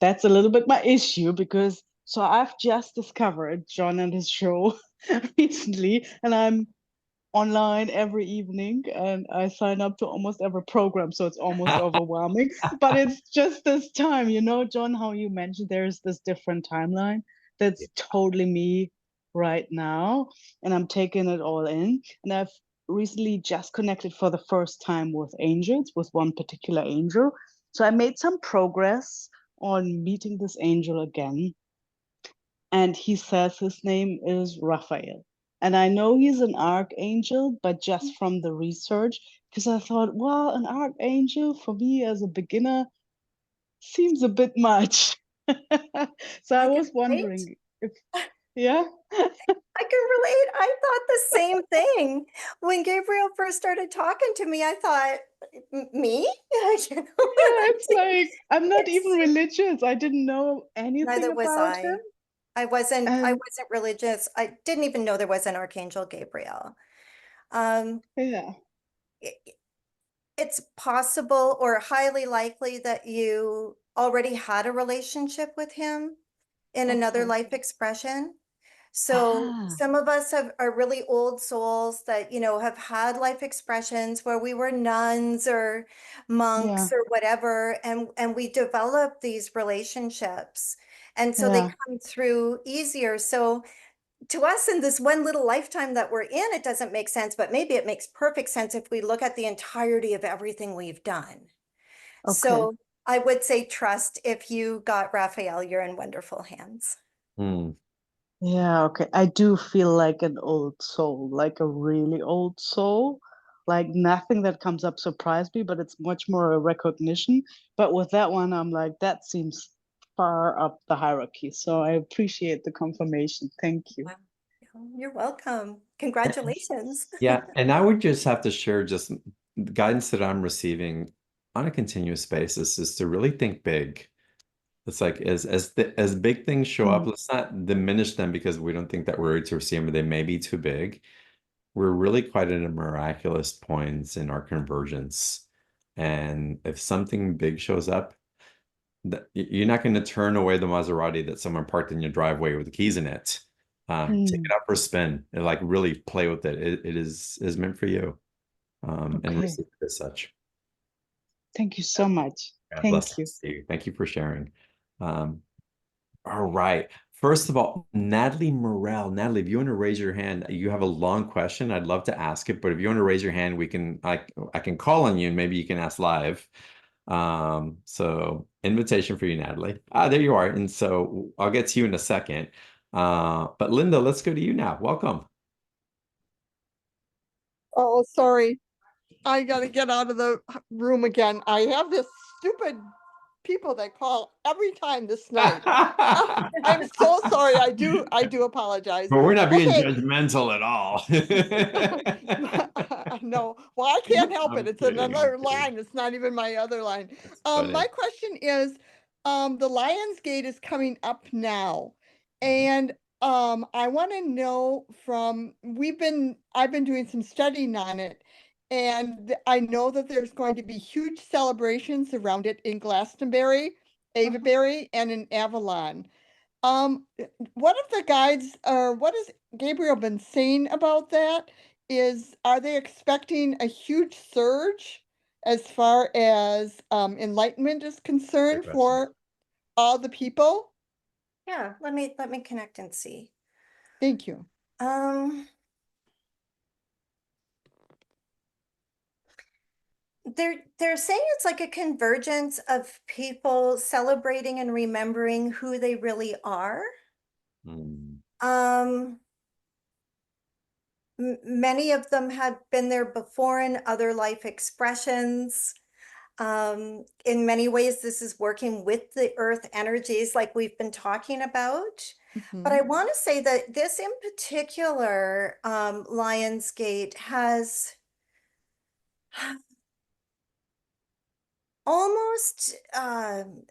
That's a little bit my issue because so I've just discovered John and his show recently, and I'm online every evening and I sign up to almost every program, so it's almost overwhelming. But it's just this time, John, how you mentioned there's this different timeline. That's totally me right now, and I'm taking it all in. And I've recently just connected for the first time with angels, with one particular angel. So I made some progress on meeting this angel again, and he says his name is Raphael. And I know he's an archangel, but just from the research, because I thought, well, an archangel for me as a beginner seems a bit much. So I I can was relate. wondering if, yeah, I can relate. I thought the same thing. When Gabriel first started talking to me, I thought, Me? You know, yeah, it's like, like I'm not even it's religious. I didn't know anything neither was about him. I. I And wasn't religious. I didn't even know there was an Archangel Gabriel. Um, yeah, it- it's possible or highly likely that you already had a relationship with him in another okay. life expression. So Ah, some of us are really old souls that, have had life expressions where we were nuns or yeah, monks or whatever, and we develop these relationships. And so they yeah, come through easier. So to us in this one little lifetime that we're in, it doesn't make sense, but maybe it makes perfect sense if we look at the entirety of everything we've done. okay. So I would say trust. If you got Raphael, you're in wonderful hands. Hmm. Yeah, okay. I do feel like an old soul, like a really old soul. Like nothing that comes up surprised me, but it's much more a recognition. But with that one, I'm like, that seems far up the hierarchy. So I appreciate the confirmation. Thank you. Wow. You're welcome. Congratulations. Yeah, and I would just have to share just the guidance that I'm receiving on a continuous basis is to really think big. It's like as big things show up, Mm, let's not diminish them because we don't think that we're ready to receive them, or they may be too big. We're really quite at a miraculous points in our convergence. And if something big shows up, you're not going to turn away the Maserati that someone parked in your driveway with the keys in it. Take it mm, out for a spin and like really play with it. It is meant for you, and okay. receive it as such. Thank you so much. God bless Thank you. you. Thank you for sharing. Um, all right. First of all, Natalie Morel. Natalie, if you want to raise your hand, you have a long question. I'd love to ask it, but if you want to raise your hand, I can call on you and maybe you can ask live. So invitation for you, Natalie. Ah, there you are. And so I'll get to you in a second. But Linda, let's go to you now. Welcome. Oh, sorry. I gotta get out of the room again. I have this stupid people that call every time this night. Oh, I'm so sorry. I do apologize. But we're not being Okay. judgmental at all. No, well, I can't help it. I'm It's kidding. I'm another kidding. line. It's not even my other line. That's My funny. question is, the Lionsgate is coming up now, Mhm. and I want to know from I've been doing some studying on it, and I know that there's going to be huge celebrations around it in Glastonbury, Mhm. Avaberry, and in Avalon. What of the guides or what has Gabriel been saying about that? Are they expecting a huge surge as far as enlightenment is Great concerned question. for all the people? Yeah, let me connect and see. Thank you. Um, they're saying it's like a convergence of people celebrating and remembering who they really are. Mm, Um, Many of them had been there before in other life expressions. In many ways, this is working with the earth energies like we've been talking about. But I Mhm. want to say that this in particular, Lionsgate has almost, I'm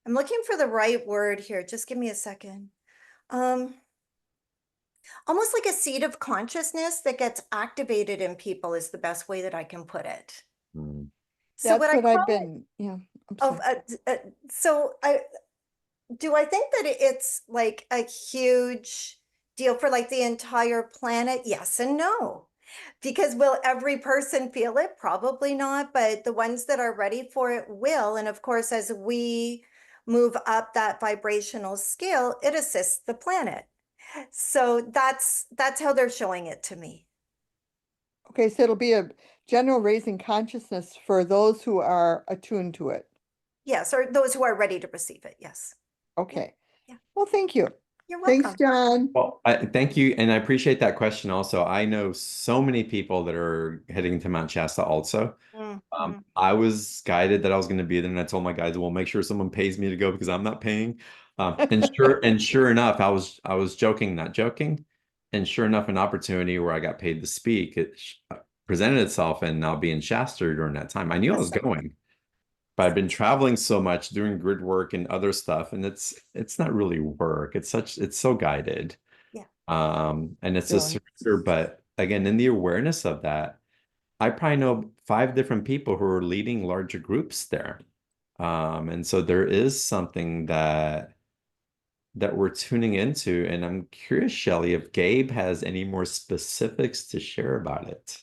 looking for the right word here. Just give me a second. Almost like a seed of consciousness that gets activated in people is the best way that I can put it. Mm. So what That's I what I've call it, been, yeah, I'm of, sorry. so do I think that it's like a huge deal for like the entire planet? Yes and no. Because will every person feel it? Probably not, but the ones that are ready for it will. And of course, as we move up that vibrational scale, it assists the planet. So that's how they're showing it to me. Okay, so it'll be a general raising consciousness for those who are attuned to it. Yes, or those who are ready to receive it. Yes. Okay. Yeah. Well, thank you. You're Thanks, welcome. John. Well, thank you, and I appreciate that question also. I know so many people that are heading to Mount Shasta also. Mhm. I was guided that I was going to be there, and I told my guys, "Well, make sure someone pays me to go because I'm not paying." And sure enough, I was joking, not joking, and sure enough, an opportunity where I got paid to speak presented itself, and I'll be in Shasta during that time. I knew I was Awesome. going, but I've been traveling so much, doing grid work and other stuff, and it's not really work. It's so guided. Yeah. And it's a Sure. surrender, but again, in the awareness of that, I probably know 5 different people who are leading larger groups there. And so there is something that we're tuning into. And I'm curious, Shelley, if Gabe has any more specifics to share about it.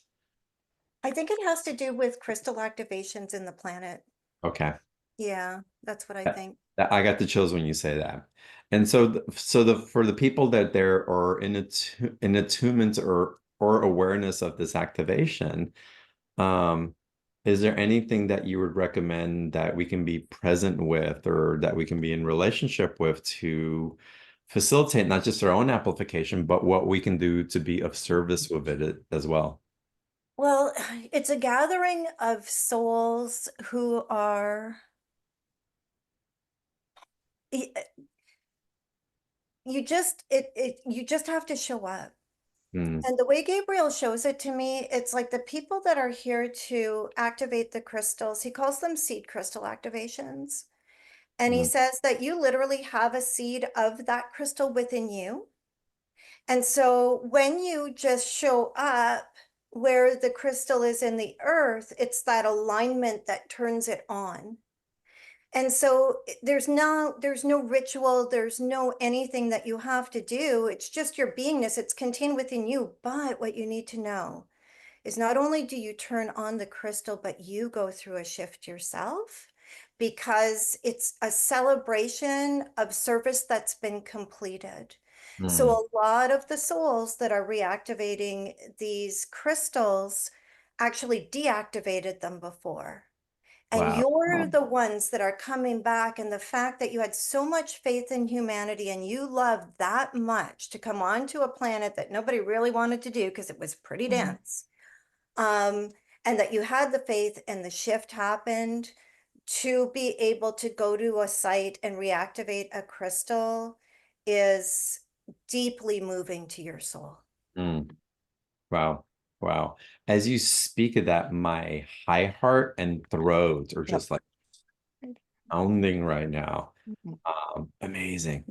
I think it has to do with crystal activations in the planet. Okay. Yeah, that's what I That- think. I got the chills when you say that. And so the for the people that there are in attunement or awareness of this activation, Um, is there anything that you would recommend that we can be present with or that we can be in relationship with to facilitate not just our own amplification, but what we can do to be of service with it as well? Well, it's a gathering of souls who are, y- you just have to show up. Mm, And the way Gabriel shows it to me, it's like the people that are here to activate the crystals, he calls them seed crystal activations. And he mm, says that you literally have a seed of that crystal within you. And so when you just show up where the crystal is in the earth, it's that alignment that turns it on. And so there's no ritual, there's no anything that you have to do. It's just your beingness. It's contained within you. But what you need to know is not only do you turn on the crystal, but you go through a shift yourself because it's a celebration of service that's been completed. So mm. a lot of the souls that are reactivating these crystals actually deactivated them before. And Wow. you're Wow. the ones that are coming back. And the fact that you had so much faith in humanity and you loved that much to come onto a planet that nobody really wanted to do because it was pretty dense. Um, and that you had the faith and the shift happened to be able to go to a site and reactivate a crystal is deeply moving to your soul. Mm. Wow. Wow. As you speak of that, my high heart and throat are Yep. just like pounding right now. Mhm. Amazing.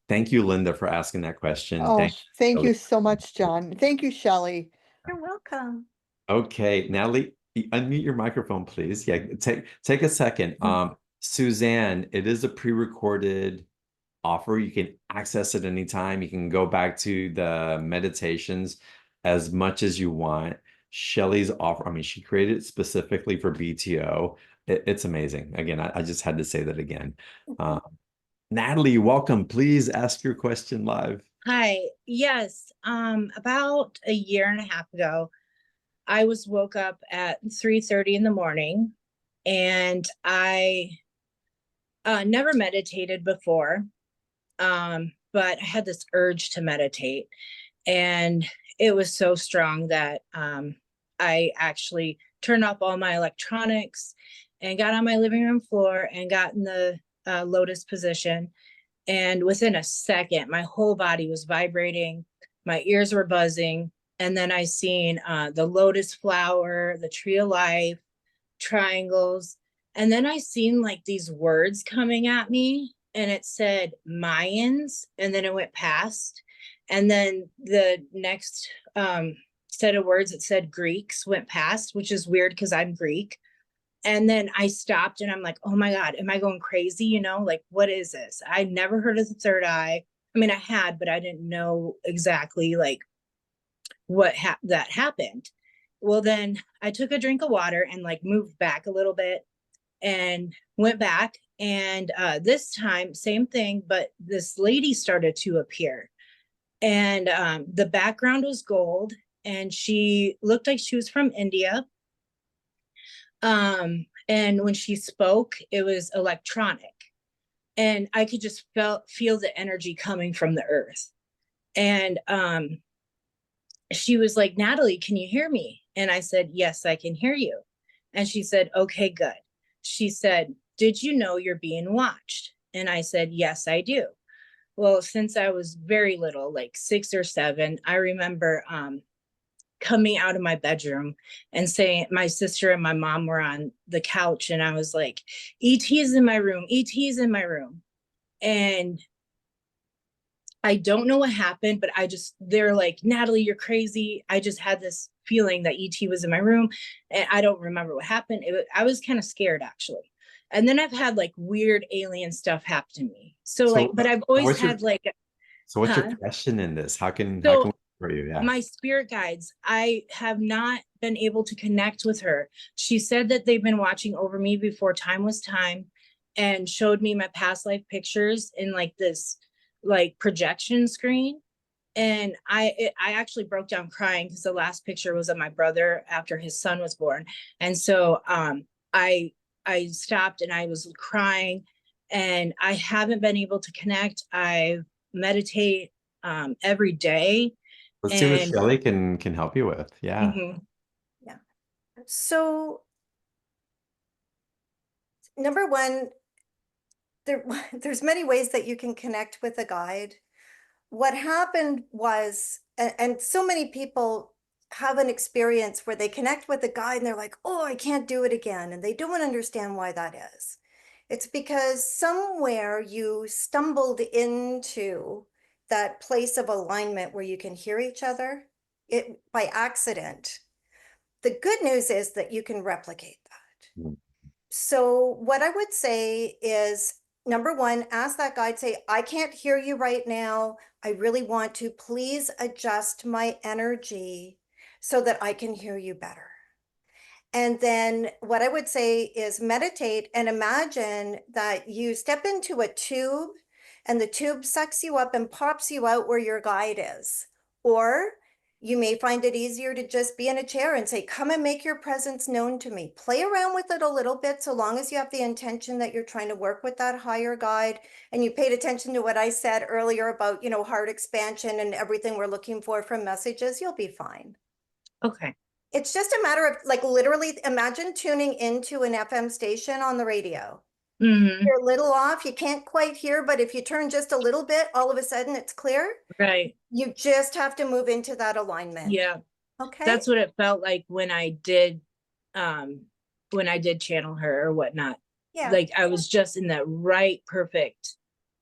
Thank you, Linda, for asking that question. Oh, Thank thank you. you so much, John. Thank you, Shelley. You're welcome. Okay, Natalie, unmute your microphone, please. Yeah, take a second. Suzanne, it is a pre-recorded offer. You can access it anytime. You can go back to the meditations as much as you want. Shelley's offer, I mean, she created it specifically for BTO. It's amazing. Again, I just had to say that again. Uh, Natalie, welcome. Please ask your question live. Hi. Yes. About a year and a half ago, I was woke up at 3:30 in the morning, and I never meditated before. But I had this urge to meditate, and it was so strong that I actually turned off all my electronics and got on my living room floor and got in the lotus position. And within a second, my whole body was vibrating, my ears were buzzing. And then I seen the lotus flower, the tree of life, triangles. And then I seen like these words coming at me, and it said Mayans, and then it went past. And then the next set of words, it said Greeks, went past, which is weird because I'm Greek. And then I stopped and I'm like, oh my God, am I going crazy? You know, like, what is this? I never heard of the third eye. I mean, I had, but I didn't know exactly like what that happened. Well, then I took a drink of water and like moved back a little bit and went back. And this time, same thing, but this lady started to appear. And the background was gold, and she looked like she was from India. And when she spoke, it was electronic, and I could just feel the energy coming from the earth. And she was like, Natalie, can you hear me? And I said, yes, I can hear you. And she said, okay, good. She said, did you know you're being watched? And I said, yes, I do. Well, since I was very little, like 6 or 7, I remember coming out of my bedroom and saying, my sister and my mom were on the couch, and I was like, ET's in my room, ET's in my room. And I don't know what happened, but they're like, Natalie, you're crazy. I just had this feeling that ET was in my room, and I don't remember what happened. I was kind of scared, actually. And then I've had like weird alien stuff happen to me. So like, but I've always had like. So what's your question in this? How can we for you? Yeah. My spirit guides, I have not been able to connect with her. She said that they've been watching over me before time was time, and showed me my past life pictures in like this like projection screen. And I actually broke down crying because the last picture was of my brother after his son was born. And so I stopped and I was crying, and I haven't been able to connect. I meditate every day. Let's see what Shelley can help you with. Yeah. Mm-hmm. Yeah. So number one, there's many ways that you can connect with a guide. What happened was, and so many people have an experience where they connect with a guide and they're like, oh, I can't do it again. And they don't understand why that is. It's because somewhere you stumbled into that place of alignment where you can hear each other by accident. The good news is that you can replicate that. Mm. So what I would say is, number one, ask that guide, say, I can't hear you right now. I really want to. Please adjust my energy so that I can hear you better. And then what I would say is meditate and imagine that you step into a tube and the tube sucks you up and pops you out where your guide is. Or you may find it easier to just be in a chair and say, come and make your presence known to me. Play around with it a little bit, so long as you have the intention that you're trying to work with that higher guide. And you paid attention to what I said earlier about, heart expansion and everything we're looking for from messages, you'll be fine. Okay. It's just a matter of like, literally imagine tuning into an FM station on the radio. Mm-hmm. You're a little off, you can't quite hear, but if you turn just a little bit, all of a sudden it's clear. Right. You just have to move into that alignment. Yeah. Okay. That's what it felt like when I did channel her or whatnot. Yeah. Like I was just in that right, perfect.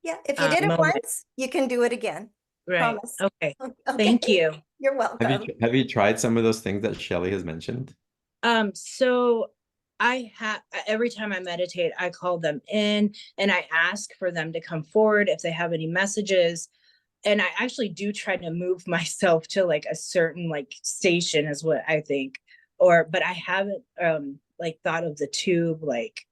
Yeah. If you did it moment. once, you can do it again. Right. Promise. Okay. Okay. Thank you. You're welcome. Have you tried some of those things that Shelley has mentioned? So I have, every time I meditate, I call them in and I ask for them to come forward if they have any messages. And I actually do try to move myself to like a certain like station is what I think, but I haven't like thought of the tube, like,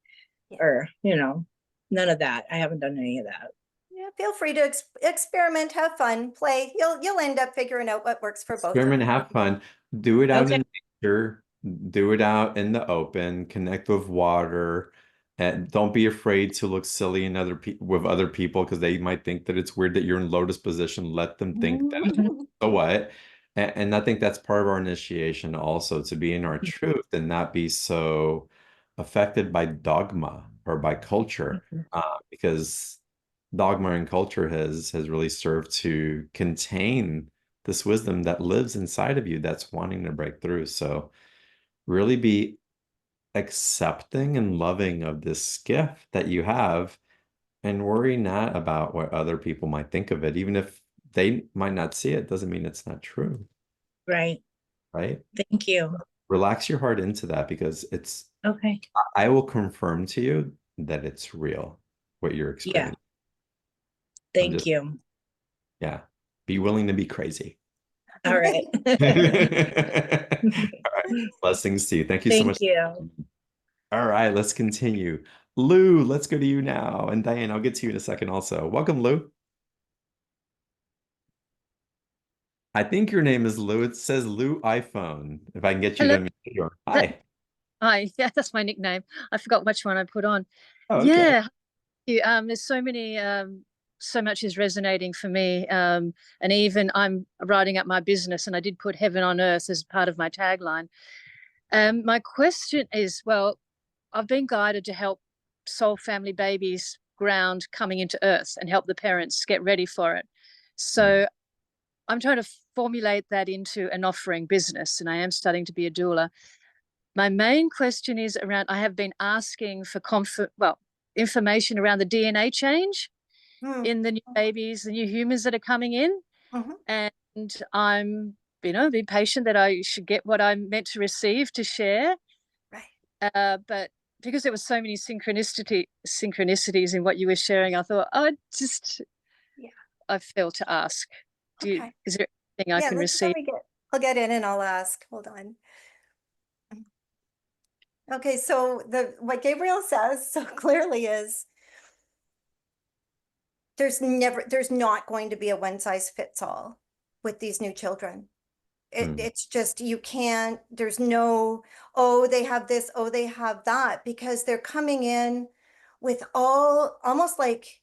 or, none of that. I haven't done any of that. Yeah, feel free to experiment, have fun, play. You'll end up figuring out what works for both. Experiment, have fun. Do it out Okay. in nature. Do it out in the open. Connect with water, and don't be afraid to look silly in with other people because they might think that it's weird that you're in lotus position. Let them think that. So what? And I think that's part of our initiation also, to be in our truth and not be so affected by dogma or by culture, because dogma and culture has really served to contain this wisdom that lives inside of you that's wanting to break through. So really be accepting and loving of this gift that you have, and worry not about what other people might think of it. Even if they might not see it, doesn't mean it's not true, Right. right? Thank you. Relax your heart into that, because Okay. I will confirm to you that it's real, what you're Yeah. experiencing. Thank you. Yeah. Be willing to be crazy. All right. All right. Blessings to you. Thank you so Thank much. you. All right, let's continue. Lou, let's go to you now. And Diane, I'll get to you in a second also. Welcome, Lou. I think your name is Lou. It says Lou iPhone. If I can get you Hello. to unmute your. That, Hi. hi. Yeah, that's my nickname. I forgot which one I put on. Oh, okay. Yeah. There's so many, so much is resonating for me. And even I'm writing up my business, and I did put heaven on earth as part of my tagline. My question is, well, I've been guided to help soul family babies ground coming into earth and help the parents get ready for it. So I'm trying to formulate that into an offering business, and I am studying to be a doula. My main question is around, I have been asking for information around the DNA change in the new babies, the new humans that are coming in. And I'm, be patient that I should get what I'm meant to receive to share. Right. But because there were so many synchronicities in what you were sharing, I thought, I failed to ask. Okay. Is there anything I Yeah, can let receive? me I'll get in and I'll ask. Hold on. Okay, so what Gabriel says so clearly is there's not going to be a one size fits all with these new children. It's just, you can't, there's no, oh, they have this, oh, they have that, because they're coming in with almost like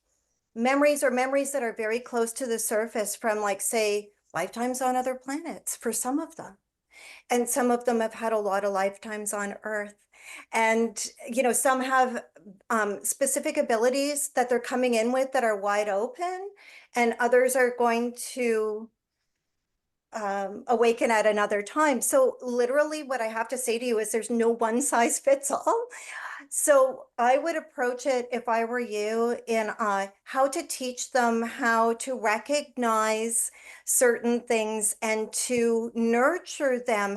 memories that are very close to the surface from, like, say, lifetimes on other planets for some of them. And some of them have had a lot of lifetimes on Earth. And, some have specific abilities that they're coming in with that are wide open, and others are going to awaken at another time. So literally what I have to say to you is there's no one size fits all. So I would approach it, if I were you, in how to teach them how to recognize certain things and to nurture them,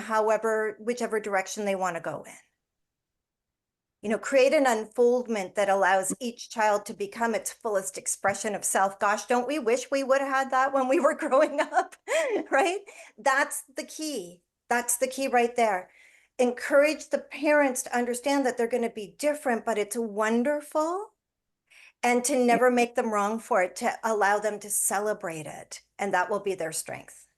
whichever direction they want to go in. Create an unfoldment that allows each child to become its fullest expression of self. Gosh, don't we wish we would have had that when we were growing up, right? That's the key. That's the key right there. Encourage the parents to understand that they're going to be different, but it's wonderful, and to never make them wrong for it, to allow them to celebrate it. And that will be their strength.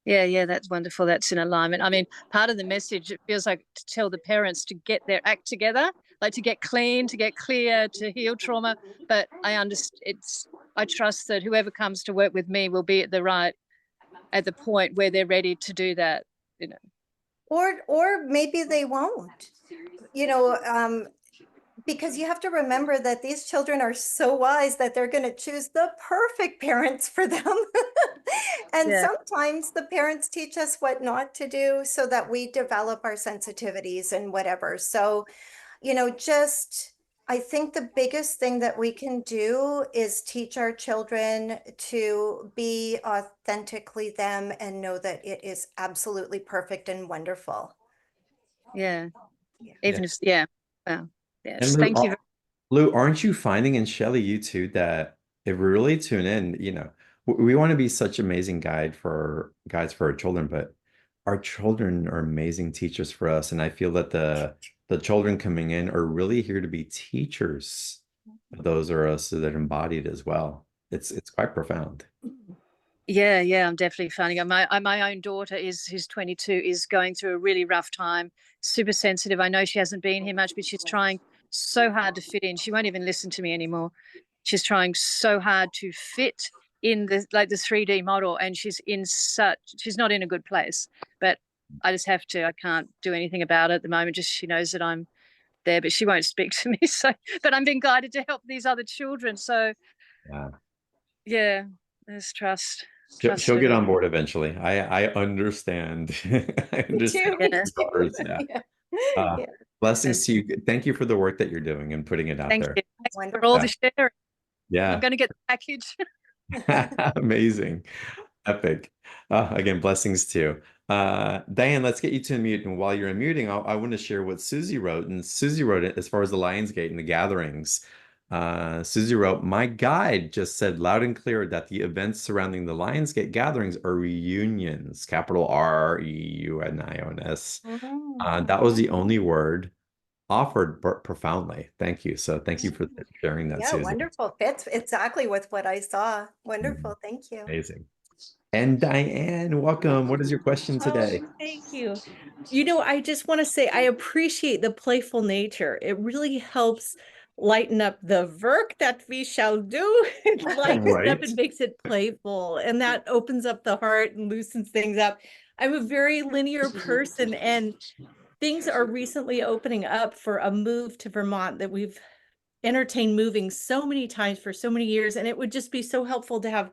Yeah, that's wonderful. That's in alignment. I mean, part of the message, it feels like to tell the parents to get their act together, like to get clean, to get clear, to heal trauma. But I understand, I trust that whoever comes to work with me will be at the point where they're ready to do that, Or maybe they won't, because you have to remember that these children are so wise that they're going to choose the perfect parents for them. And Yeah. sometimes the parents teach us what not to do so that we develop our sensitivities and whatever. So, I think the biggest thing that we can do is teach our children to be authentically them and know that it is absolutely perfect and wonderful. Yeah. Yeah. Even if, yeah. Well, And yes. Thank you. Lou, aren't you finding, in Shelley, you too, that if we really tune in, we want to be such amazing guides for our children, but our children are amazing teachers for us. And I feel that the children coming in are really here to be teachers. Those are us that embody it as well. It's quite profound. Yeah, I'm definitely finding it. My own daughter who's 22, is going through a really rough time, super sensitive. I know she hasn't been here much, but she's trying so hard to fit in. She won't even listen to me anymore. She's trying so hard to fit in the 3D model, and she's not in a good place. But I can't do anything about it at the moment. Just, she knows that I'm there, but she won't speak to me. But I'm being guided to help these other children. So yeah, there's trust. She'll get on board eventually. I understand. I understand. Me too. Daughters, yeah. Yeah. Blessings to you. Thank you for the work that you're doing and putting it out Thank there. you. Thanks for Wonderful. all the sharing. I'm Yeah. going to get the package. Amazing. Epic. Again, blessings too. Diane, let's get you to unmute. And while you're unmuting, I want to share what Susie wrote. And Susie wrote it as far as the Lionsgate and the gatherings. Susie wrote, my guide just said loud and clear that the events surrounding the Lionsgate gatherings are reunions, capital REUNIONS. That was the only word offered profoundly. Thank you. So thank you for sharing that, Yeah, Susie. wonderful. Fits exactly with what I saw. Wonderful. Thank you. Amazing. And Diane, welcome. What is your question today? Oh, thank you. You know, I just want to say I appreciate the playful nature. It really helps lighten up the work that we shall do. It lightens up Right. and makes it playful, and that opens up the heart and loosens things up. I'm a very linear person, and things are recently opening up for a move to Vermont that we've entertained moving so many times for so many years, and it would just be so helpful to have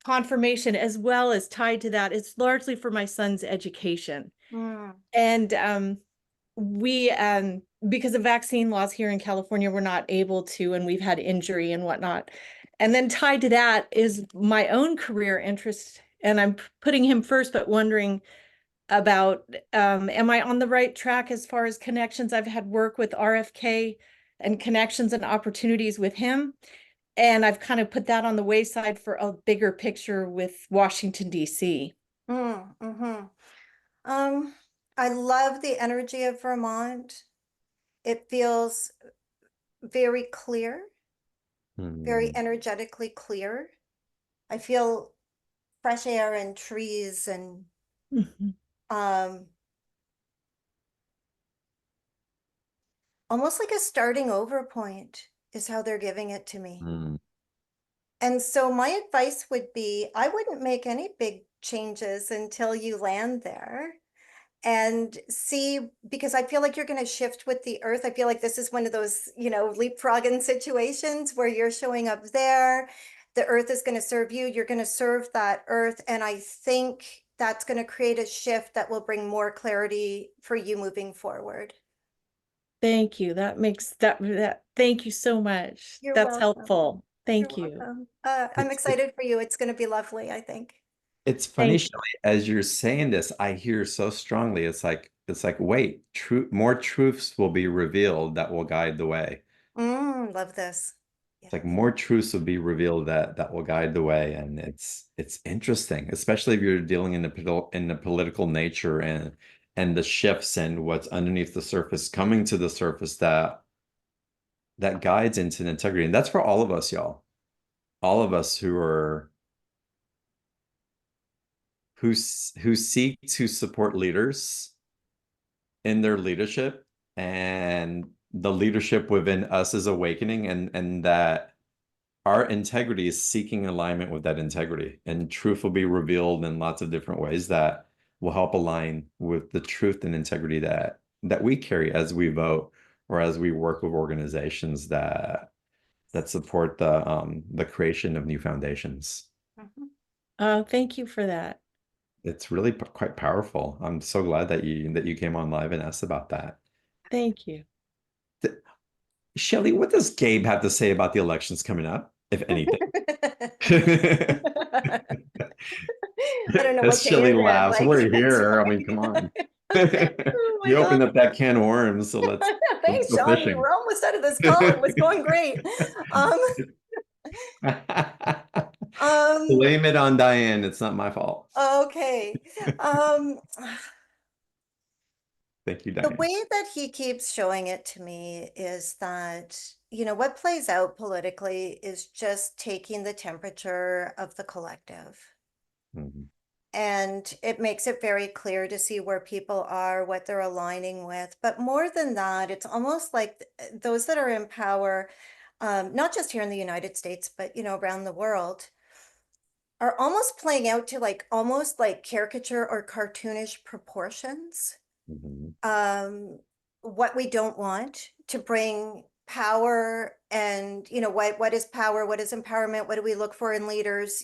confirmation as well as tied to that. It's largely for my son's education. Mm. And we because of vaccine laws here in California, we're not able to, and we've had injury and whatnot. And then tied to that is my own career interest, and I'm putting him first, but wondering about am I on the right track as far as connections? I've had work with RFK and connections and opportunities with him. And I've kind of put that on the wayside for a bigger picture with Washington, D.C. I love the energy of Vermont. It feels very clear, very energetically clear. I feel fresh air and trees and almost like a starting over point is how they're giving it to me. And so my advice would be, I wouldn't make any big changes until you land there and see, because I feel like you're going to shift with the earth. I feel like this is one of those, leapfrogging situations where you're showing up there. The earth is going to serve you. You're going to serve that earth. And I think that's going to create a shift that will bring more clarity for you moving forward. Thank you. That makes that thank you so much. You're That's welcome. helpful. Thank You're you. welcome. I'm excited for you. It's going to be lovely, I think. It's funny, Thank you. Shelley, as you're saying this, I hear so strongly. It's like, wait, more truths will be revealed that will guide the way. Love this. It's like more truths will be revealed that will guide the way. And it's interesting, especially if you're dealing in the political nature and the shifts and what's underneath the surface coming to the surface that guides into integrity. And that's for all of us, y'all. All of us who seek to support leaders in their leadership, and the leadership within us is awakening, and that our integrity is seeking alignment with that integrity, and truth will be revealed in lots of different ways that will help align with the truth and integrity that we carry as we vote or as we work with organizations that support the creation of new foundations. Thank you for that. It's really quite powerful. I'm so glad that you came on live and asked about that. Thank you. Shelley, what does Gabe have to say about the elections coming up, if anything? I don't know As what to Shelley answer. laughs, Like, we're here. I mean, come on. Oh my You opened God. up that can of worms, so let's Thanks, go John. We fishing. were almost out of this call. It was going great. Blame it on Diane. It's not my fault. Okay. Thank you, The Diane. way that he keeps showing it to me is that, what plays out politically is just taking the temperature of the collective. And it makes it very clear to see where people are, what they're aligning with. But more than that, it's almost like those that are in power, not just here in the United States, but, around the world, are almost playing out to almost like caricature or cartoonish proportions. What we don't want to bring power and, what is power? What is empowerment? What do we look for in leaders?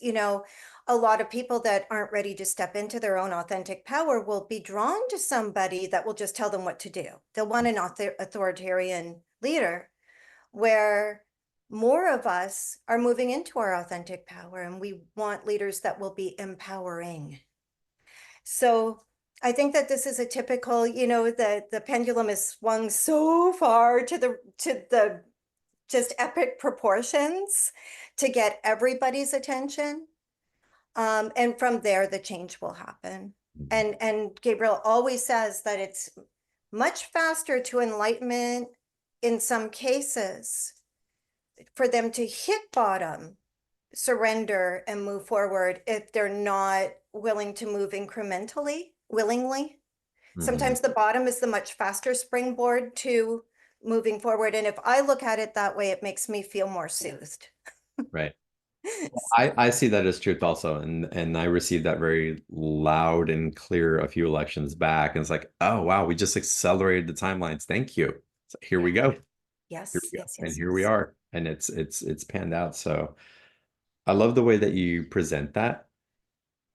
A lot of people that aren't ready to step into their own authentic power will be drawn to somebody that will just tell them what to do. They'll want an authoritarian leader, where more of us are moving into our authentic power, and we want leaders that will be empowering. So I think that this is a typical, the pendulum is swung so far to the just epic proportions to get everybody's attention. And from there, the change will happen. And Gabriel always says that it's much faster to enlightenment in some cases for them to hit bottom, surrender, and move forward if they're not willing to move incrementally, willingly. Sometimes the bottom is the much faster springboard to moving forward. And if I look at it that way, it makes me feel more soothed. Right. I see that as truth also, and I received that very loud and clear a few elections back, and it's like, oh wow, we just accelerated the timelines. Thank you. So here we go. Yes, Here we go. yes, And yes, here we yes. are, and it's panned out. So I love the way that you present that,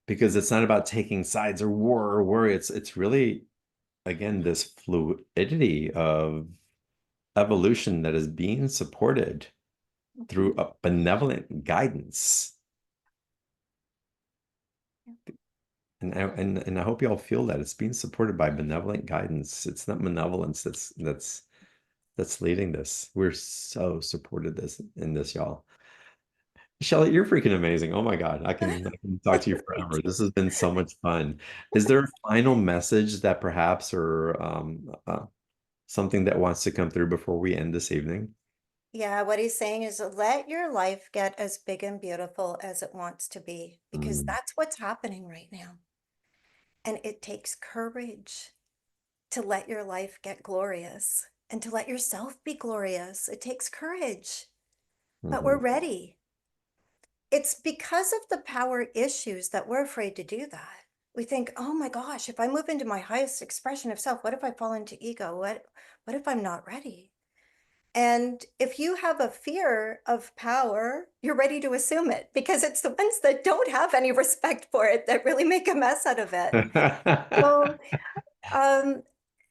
because it's not about taking sides or war or worry. It's really, again, this fluidity of evolution that is being supported through a benevolent guidance. And I hope y'all feel that it's being supported by benevolent guidance. It's not malevolence that's leading this. We're so supported in this, y'all. Shelley, you're freaking amazing. Oh my God, I can talk to you forever. This has been so much fun. Is there a final message that perhaps, or something that wants to come through before we end this evening? Yeah, what he's saying is let your life get as big and beautiful as it wants to be, because that's what's happening right now. And it takes courage to let your life get glorious and to let yourself be glorious. It takes courage, but we're ready. It's because of the power issues that we're afraid to do that. We think, oh my gosh, if I move into my highest expression of self, what if I fall into ego? What if I'm not ready? And if you have a fear of power, you're ready to assume it, because it's the ones that don't have any respect for it that really make a mess out of it. So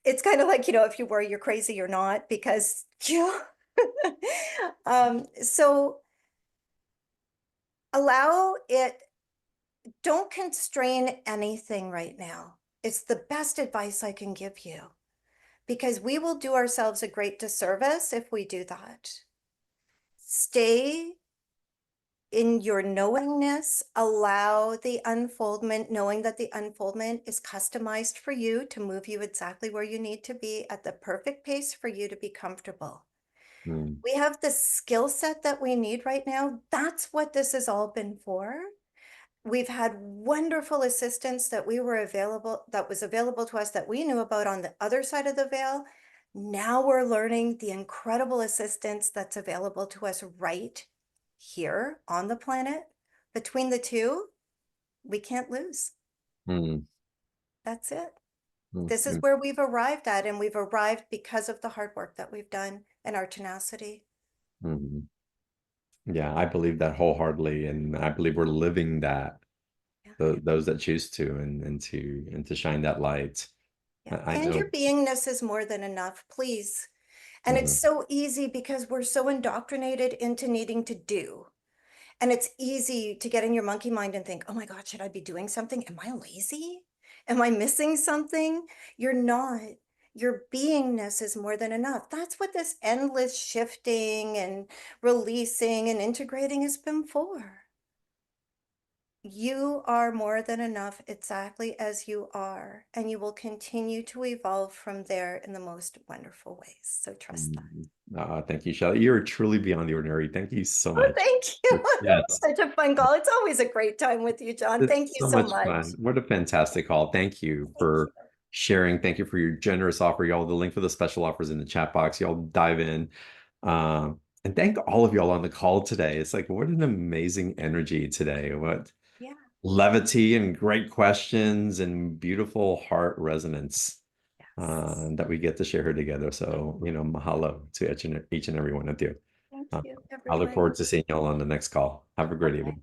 it's kind of like, if you worry you're crazy, you're not, because so allow it. Don't constrain anything right now. It's the best advice I can give you, because we will do ourselves a great disservice if we do that. Stay in your knowingness, allow the unfoldment, knowing that the unfoldment is customized for you to move you exactly where you need to be at the perfect pace for you to be comfortable. We have the skill set that we need right now. That's what this has all been for. We've had wonderful assistance that was available to us, that we knew about on the other side of the veil. Now we're learning the incredible assistance that's available to us right here on the planet. Between the two, we can't lose. That's it. This is where we've arrived at, and we've arrived because of the hard work that we've done and our tenacity. Yeah, I believe that wholeheartedly, and I believe we're living that. Those that choose to, and to shine that light. I And know. your beingness is more than enough, please. And it's so easy because we're so indoctrinated into needing to do. And it's easy to get in your monkey mind and think, oh my God, should I be doing something? Am I lazy? Am I missing something? You're not. Your beingness is more than enough. That's what this endless shifting and releasing and integrating has been for. You are more than enough exactly as you are, and you will continue to evolve from there in the most wonderful ways. So trust that. Thank you, Shelley. You're truly beyond the ordinary. Thank you so Oh, much. thank you. Yes. Such a fun call. It's always a great time with you, John. It's Thank you so so much much. fun. What a fantastic call. Thank you for sharing. Thank you for your generous offer. Y'all, the link for the special offers in the chat box. Y'all dive in. And thank all of y'all on the call today. It's like, what an amazing energy today. What levity and great questions and beautiful heart resonance. that we get to share her together. So, mahalo to each and every one of you. Thank you, I look everyone. forward to seeing y'all on the next call. Have a great Okay. evening.